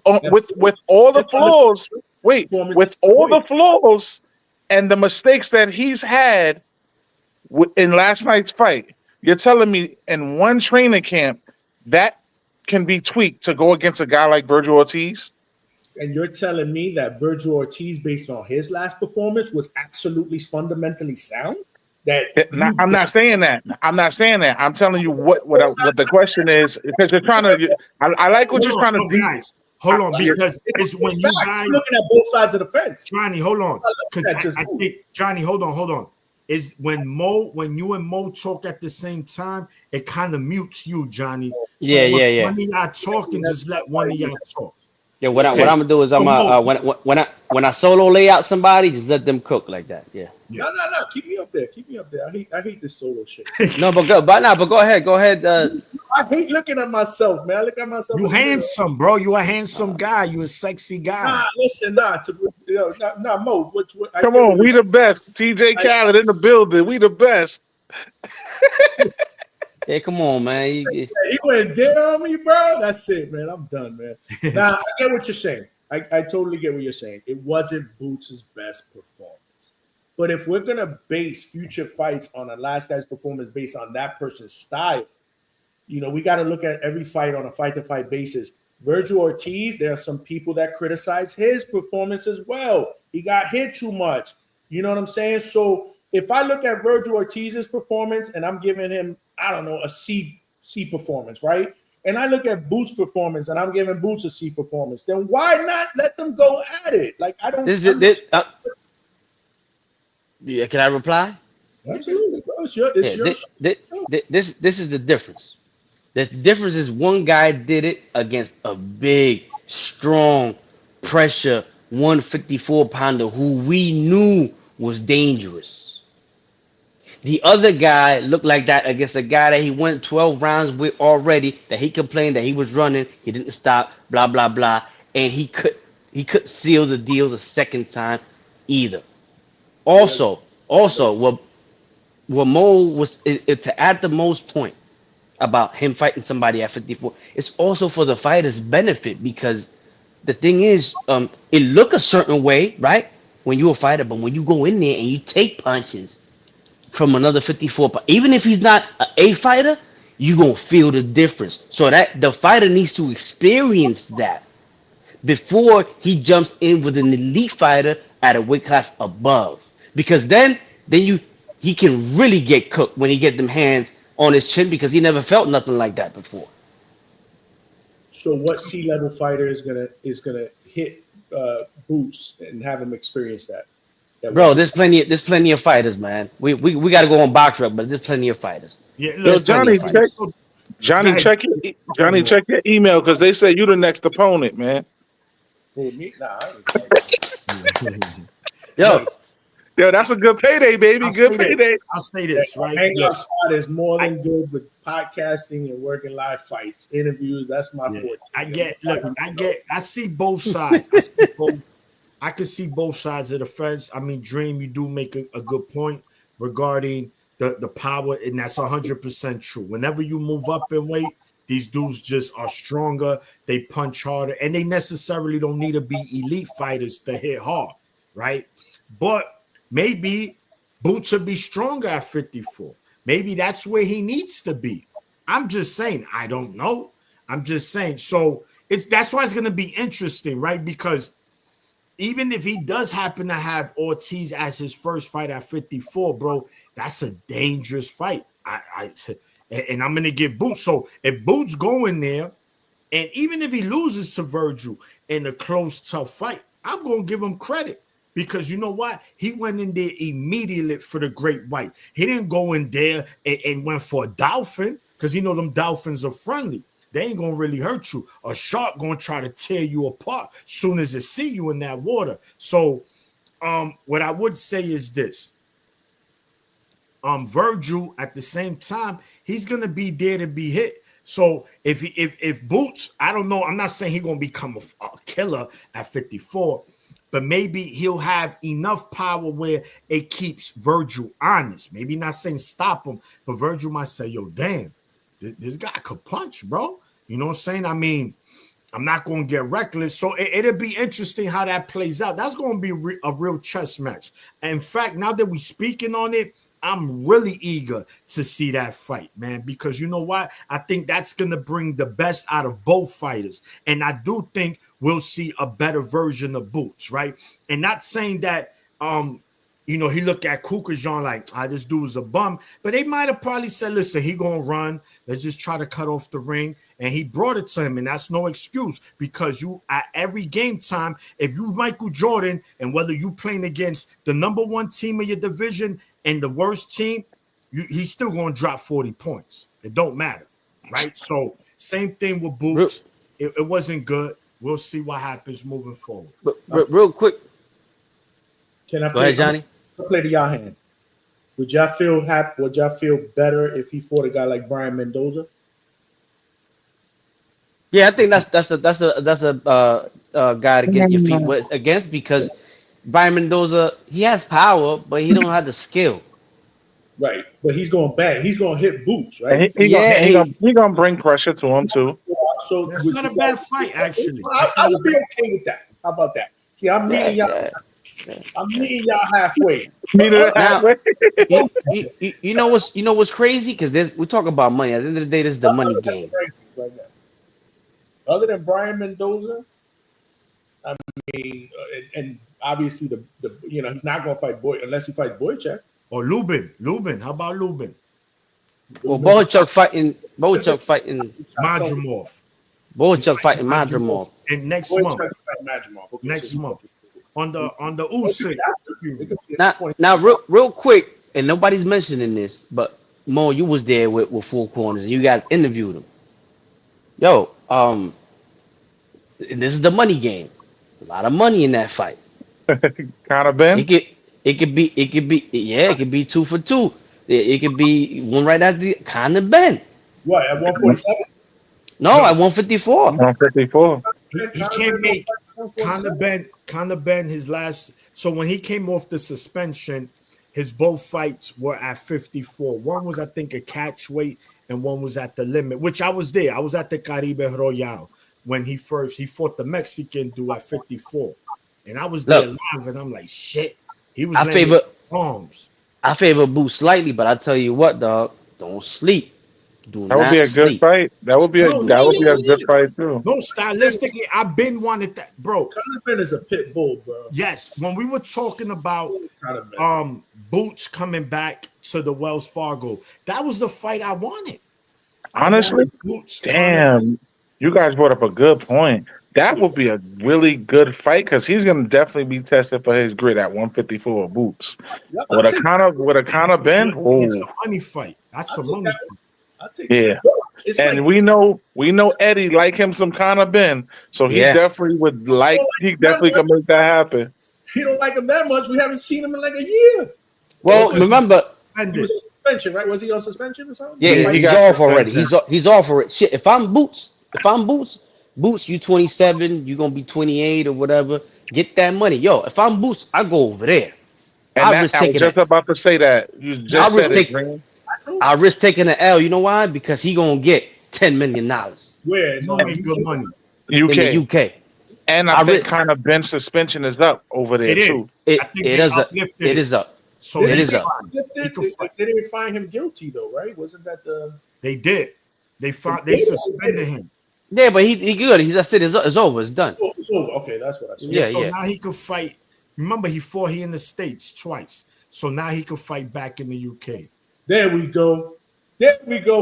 Speaker 4: all the flaws, with all the flaws and the mistakes that he's had in last night's fight, you're telling me in one training camp that can be tweaked to go against a guy like Virgil Ortiz?
Speaker 3: And you're telling me that Virgil Ortiz, based on his last performance, was absolutely fundamentally sound?
Speaker 4: I'm not saying that. I'm telling you what the question is, because you're trying to. I like what you're trying to do.
Speaker 2: hold on, because it's when you guys
Speaker 3: looking at both sides of the fence.
Speaker 2: Johnny, hold on, because
Speaker 3: Just
Speaker 2: I
Speaker 3: move.
Speaker 2: think Johnny, hold on. Is when you and Mo talk at the same time, it kind of mutes you, Johnny. So
Speaker 1: Yeah.
Speaker 2: if one of y'all talking, just let one of y'all talk.
Speaker 1: Yeah, what I'm gonna do is I'm when I solo lay out somebody, just let them cook like that. Yeah.
Speaker 3: No. Keep me up there. I hate this solo shit.
Speaker 1: No, but go ahead.
Speaker 3: I hate looking at myself, man. I look at myself.
Speaker 2: You handsome, bro. You a handsome guy. You a sexy guy.
Speaker 3: Mo.
Speaker 4: Come on, we the best. TJ Khaled in the building. We the best.
Speaker 1: Yeah, come on, man.
Speaker 3: He went down on me, bro. That's it, man. I'm done, man. Now I get what you're saying. I totally get what you're saying. It wasn't Boots' best performance. But if we're gonna base future fights on a last guy's performance based on that person's style, we got to look at every fight on a fight-to-fight basis. Virgil Ortiz, there are some people that criticize his performance as well. He got hit too much. You know what I'm saying? So if I look at Virgil Ortiz's performance and I'm giving him, I don't know, a C performance, right? And I look at Boots' performance and I'm giving Boots a C performance, then why not let them go at it? Like, I don't.
Speaker 1: Yeah, can I reply?
Speaker 3: Absolutely, bro. It's your
Speaker 1: this is the difference. The difference is one guy did it against a big, strong, pressure 154-pounder who we knew was dangerous. The other guy looked like that against a guy that he went 12 rounds with already, that he complained that he was running, he didn't stop, blah, blah, blah, and he could seal the deal the second time either. Also, what Mo was to add the most point about him fighting somebody at 54, it's also for the fighter's benefit, because the thing is, it look a certain way, right, when you're a fighter, but when you go in there and you take punches from another 54, even if he's not a fighter, you gonna feel the difference. So that the fighter needs to experience that before he jumps in with an elite fighter at a weight class above, because then he can really get cooked when he get them hands on his chin, because he never felt nothing like that before.
Speaker 3: So what C-level fighter is gonna hit Boots and have him experience that?
Speaker 1: Bro, there's plenty of fighters, man. We got to go on box rep, but there's plenty of fighters.
Speaker 2: Yeah,
Speaker 4: Yo, Johnny, check your email, because they say you the next opponent, man.
Speaker 3: Who, me? Nah, I ain't
Speaker 4: Yo, that's a good payday, baby. Good payday.
Speaker 2: I'll say this, right?
Speaker 3: Hangout Spot is more than good with podcasting and working live fights, interviews. That's my forte.
Speaker 2: I see both sides. I can see both sides of the fence. I mean, Dream, you do make a good point regarding the power, and that's 100% true. Whenever you move up in weight, these dudes just are stronger. They punch harder, and they necessarily don't need to be elite fighters to hit hard, right? But maybe Boots will be stronger at 54. Maybe that's where he needs to be. I'm just saying. I don't know. I'm just saying. So that's why it's going to be interesting, right? Because even if he does happen to have Ortiz as his first fight at 54, bro, that's a dangerous fight. And I'm going to give Boots. So if Boots go in there, and even if he loses to Virgil in a close, tough fight, I'm going to give him credit. Because you know what? He went in there immediately for the great white. He didn't go in there and went for a dolphin, because them dolphins are friendly. They ain't gonna really hurt you. A shark gonna try to tear you apart soon as it see you in that water. So what I would say is this. Virgil, at the same time, he's gonna be there to be hit. So if Boots, I don't know, I'm not saying he's gonna become a killer at 54, but maybe he'll have enough power where it keeps Virgil honest. Maybe not saying stop him, but Virgil might say, yo, damn, this guy could punch, bro. You know what I'm saying? I mean, I'm not going to get reckless. So it'll be interesting how that plays out. That's going to be a real chess match. In fact, now that we're speaking on it, I'm really eager to see that fight, man, because you know what? I think that's going to bring the best out of both fighters. And I do think we'll see a better version of Boots, right? And not saying that you know, he looked at Kukajan like, this dude was a bum. But they might have probably said, listen, he gonna run. Let's just try to cut off the ring. And he brought it to him, and that's no excuse because you at every game time, if you Michael Jordan, and whether you playing against the number one team of your division and the worst team, he's still gonna drop 40 points. It don't matter, right? So same thing with Boots. It wasn't good. We'll see what happens moving forward.
Speaker 1: But real quick,
Speaker 3: Can I
Speaker 1: go ahead, Johnny.
Speaker 3: I'll play to y'all hand. Would y'all feel happy? Would y'all feel better if he fought a guy like Brian Mendoza?
Speaker 1: Yeah, I think that's a guy to get your feet wet against because Brian Mendoza, he has power, but he don't have the skill.
Speaker 3: Right, but he's going to bang. He's going to hit Boots, right?
Speaker 4: He gonna bring pressure to him too.
Speaker 3: So
Speaker 2: that's not a bad fight, actually.
Speaker 3: I would be okay with that. How about that? See, I'm meeting y'all. I'm meeting y'all halfway.
Speaker 1: Now, you know what's crazy? Because we talk about money. At the end of the day, this is the money game.
Speaker 3: Right now. Other than Brian Mendoza, I mean, and obviously the he's not going to fight Boy unless he fights Boychuk
Speaker 2: or Lubin. How about Lubin?
Speaker 1: Well, Boychuk fighting
Speaker 2: Madrimov.
Speaker 1: Boychuk fighting Madrimov.
Speaker 2: And next month. Okay, next month. On the Usyk.
Speaker 1: Now, real quick, and nobody's mentioning this, but Mo, you was there with Four Corners, and you guys interviewed him. Yo, this is the money game. A lot of money in that fight.
Speaker 4: Kind of Ben.
Speaker 1: It could be 2 for 2. It could be one right after the kind of Ben.
Speaker 3: What at 147?
Speaker 1: No, at 154.
Speaker 4: 154.
Speaker 2: He can't make Conor Ben his last. So when he came off the suspension, his both fights were at 54. One was, I think, a catch weight, and one was at the limit, which I was there. I was at the Caribe Royale when he fought the Mexican dude at 54. And I was there live, and I'm like, shit. He was arms.
Speaker 1: I favor Boots slightly, but I tell you what, dog, don't sleep.
Speaker 4: That would be a good fight. That would be a good fight too.
Speaker 2: No, stylistically, I've been wanted that, bro.
Speaker 3: Conor Ben is a pit bull, bro.
Speaker 2: Yes, when we were talking about Boots coming back to the Wells Fargo, that was the fight I wanted.
Speaker 4: Honestly, damn, you guys brought up a good point. That would be a really good fight because he's gonna definitely be tested for his grit at 154 Boots. With a Conor Ben,
Speaker 2: it's a money fight. That's a money fight.
Speaker 4: Yeah, and like, we know Eddie like him some Conor Ben, so he definitely would like. He definitely can make that happen.
Speaker 3: He don't like him that much. We haven't seen him in like a year.
Speaker 1: Well, remember,
Speaker 3: he was on suspension, right? Was he on suspension or something?
Speaker 1: Yeah, he's off already. He's off for it. Shit, if I'm Boots, you 27, you gonna be 28 or whatever. Get that money, yo. If I'm Boots, I go over there.
Speaker 4: And I was just about to say that. You just said it.
Speaker 1: I risk taking an L. You know why? Because he gonna get $10 million.
Speaker 3: Where?
Speaker 2: He's gonna make good money.
Speaker 1: In the UK.
Speaker 4: And I think kind of Ben's suspension is up over there too.
Speaker 1: It is up.
Speaker 2: So
Speaker 1: it is up.
Speaker 3: They didn't find him guilty though, right? Wasn't that the?
Speaker 2: They did. They suspended him.
Speaker 1: Yeah, but he good. I said it's over. It's done.
Speaker 3: It's over. Okay, that's what I said.
Speaker 1: Yeah,
Speaker 2: so now he could fight. Remember, he fought here in the States twice. So now he could fight back in the UK.
Speaker 3: There we go.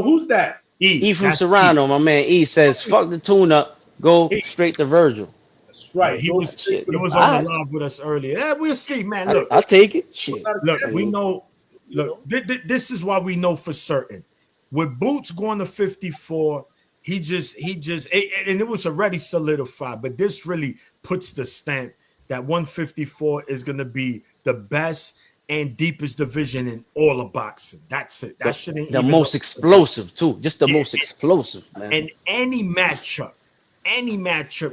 Speaker 3: Who's that?
Speaker 1: E from Serrano, my man. E says, "Fuck the tune-up. Go straight to Virgil."
Speaker 3: That's right.
Speaker 2: He was on the live with us earlier. Yeah, we'll see, man. Look,
Speaker 1: I'll take it. Shit.
Speaker 2: Look, we know. Look, this is why we know for certain. With Boots going to 54, he just, and it was already solidified, but this really puts the stamp that 154 is going to be the best and deepest division in all of boxing. That's it. That shouldn't
Speaker 1: the most explosive too. Just the most explosive, man.
Speaker 2: And any matchup,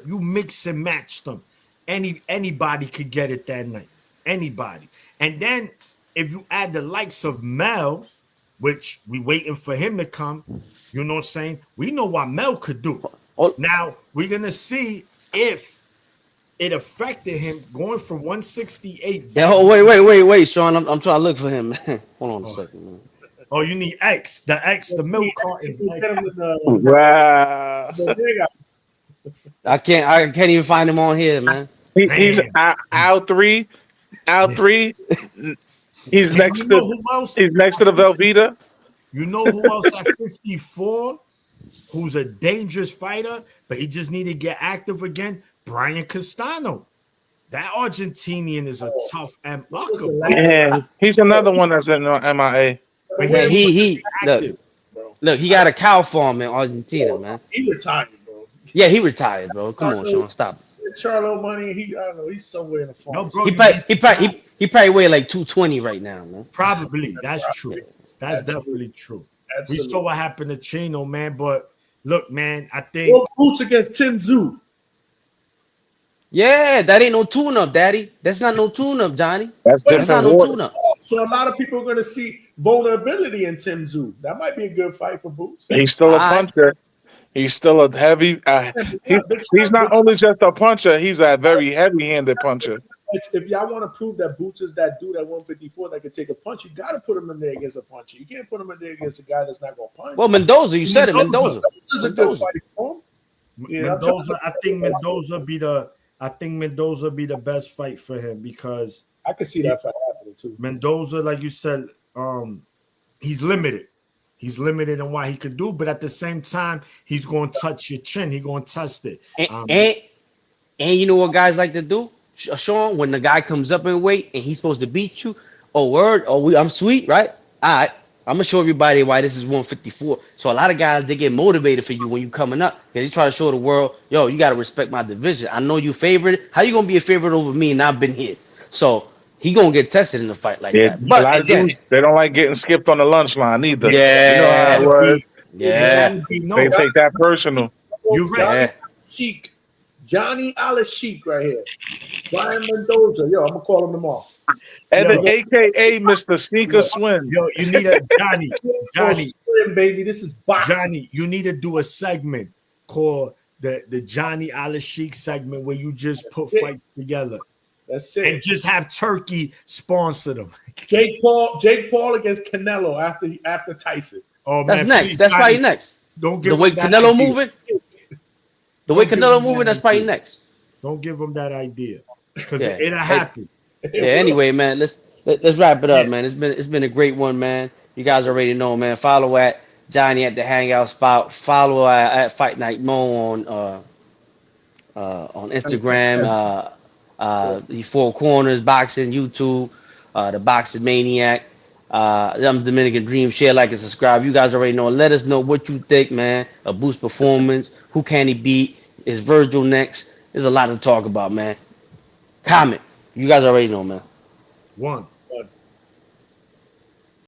Speaker 2: you mix and match them. Anybody could get it that night. Anybody. And then if you add the likes of Mel, which we waiting for him to come, you know what I'm saying? We know what Mel could do. Now we're gonna see if it affected him going from 168.
Speaker 1: Yeah, wait, Sean. I'm trying to look for him. Hold on a second, man.
Speaker 2: Oh, you need the milk carton.
Speaker 4: Wow.
Speaker 1: I can't even find him on here, man.
Speaker 4: He's out 3. Out 3. He's
Speaker 2: And
Speaker 4: next
Speaker 2: you know
Speaker 4: to
Speaker 2: who else?
Speaker 4: he's next to the Velveeta.
Speaker 2: You know who else at 54? Who's a dangerous fighter, but he just need to get active again? Brian Castano. That Argentinian is a tough and
Speaker 3: was the last
Speaker 4: Yeah, he's another one that's in MIA.
Speaker 2: but
Speaker 1: Man,
Speaker 2: he needs to
Speaker 1: he
Speaker 2: be
Speaker 1: look,
Speaker 2: active.
Speaker 3: bro.
Speaker 1: look, he got a cow farm in Argentina, man.
Speaker 3: He retired, bro.
Speaker 1: Yeah, he retired, bro. Come on, Sean, stop.
Speaker 3: Charlo money. I don't know. He's somewhere in the farm.
Speaker 2: No, bro,
Speaker 1: He probably weigh like 220 right now, man.
Speaker 2: probably. That's true. That's definitely true.
Speaker 3: Absolutely.
Speaker 2: We saw what happened to Chino, man. But look, man, I think
Speaker 3: Well, Boots against Tim Tszyu.
Speaker 1: Yeah, that ain't no tune-up, Daddy. That's not no tune-up, Johnny.
Speaker 4: That's
Speaker 1: That's not
Speaker 4: different
Speaker 1: no
Speaker 4: water.
Speaker 1: tune-up.
Speaker 3: So a lot of people are going to see vulnerability in Tim Tszyu. That might be a good fight for Boots.
Speaker 4: He's still a puncher. He's still a heavy. He's not only just a puncher. He's a very heavy-handed puncher.
Speaker 3: If y'all want to prove that Boots is that dude at 154 that can take a punch, you got to put him in there against a puncher. You can't put him in there against a guy that's not going to punch.
Speaker 1: Well, Mendoza, you said it, Mendoza.
Speaker 3: This is a good fight for him. Yeah,
Speaker 2: Mendoza. I think Mendoza be the best fight for him because
Speaker 3: I can see that fight happening too.
Speaker 2: Mendoza, like you said, he's limited. He's limited in what he could do, but at the same time, he's going to touch your chin. He's going to test it.
Speaker 1: And you know what guys like to do, Sean? When the guy comes up in weight and he's supposed to beat you, I'm sweet, right? All right, I'm gonna show everybody why this is 154. So a lot of guys, they get motivated for you when you coming up because you try to show the world, yo, you gotta respect my division. I know you favorite. How you gonna be a favorite over me and I've been here? So he gonna get tested in a fight like that. But again,
Speaker 4: they don't like getting skipped on the lunch line either.
Speaker 1: Yeah,
Speaker 4: you know how it was.
Speaker 1: Yeah,
Speaker 4: They take that personal.
Speaker 2: You're right.
Speaker 3: Sheik, Johnny Alashik right here. Brian Mendoza. Yo, I'm gonna call him tomorrow.
Speaker 4: Evan, aka Mr. Sneaker Swim.
Speaker 2: Yo, you need a Johnny,
Speaker 3: Swim, baby. This is boxing.
Speaker 2: Johnny. You need to do a segment called the Johnny Alashik segment where you just put fights together.
Speaker 3: That's it.
Speaker 2: And just have Turkey sponsor them.
Speaker 3: Jake Paul against Canelo after Tyson.
Speaker 2: Oh,
Speaker 1: that's
Speaker 2: man,
Speaker 1: next.
Speaker 2: please,
Speaker 1: That's
Speaker 2: Johnny,
Speaker 1: probably next.
Speaker 2: Don't give
Speaker 1: The way
Speaker 2: him that
Speaker 1: Canelo
Speaker 2: idea.
Speaker 1: moving. The way Canelo moving, that's probably next.
Speaker 2: Don't give him that idea because
Speaker 1: Yeah.
Speaker 2: it'll happen.
Speaker 1: Yeah. Anyway, man, let's wrap it up, man. It's been a great one, man. You guys already know, man. Follow at Johnny at the Hangout Spot. Follow at Fight Night Mo on Instagram. The Four Corners Boxing, YouTube, the Boxing Maniac. I'm Dominican Dream. Share, like, and subscribe. You guys already know. Let us know what you think, man. A Boost performance. Who can he beat? Is Virgil next? There's a lot to talk about, man. Comment. You guys already know, man.
Speaker 2: One.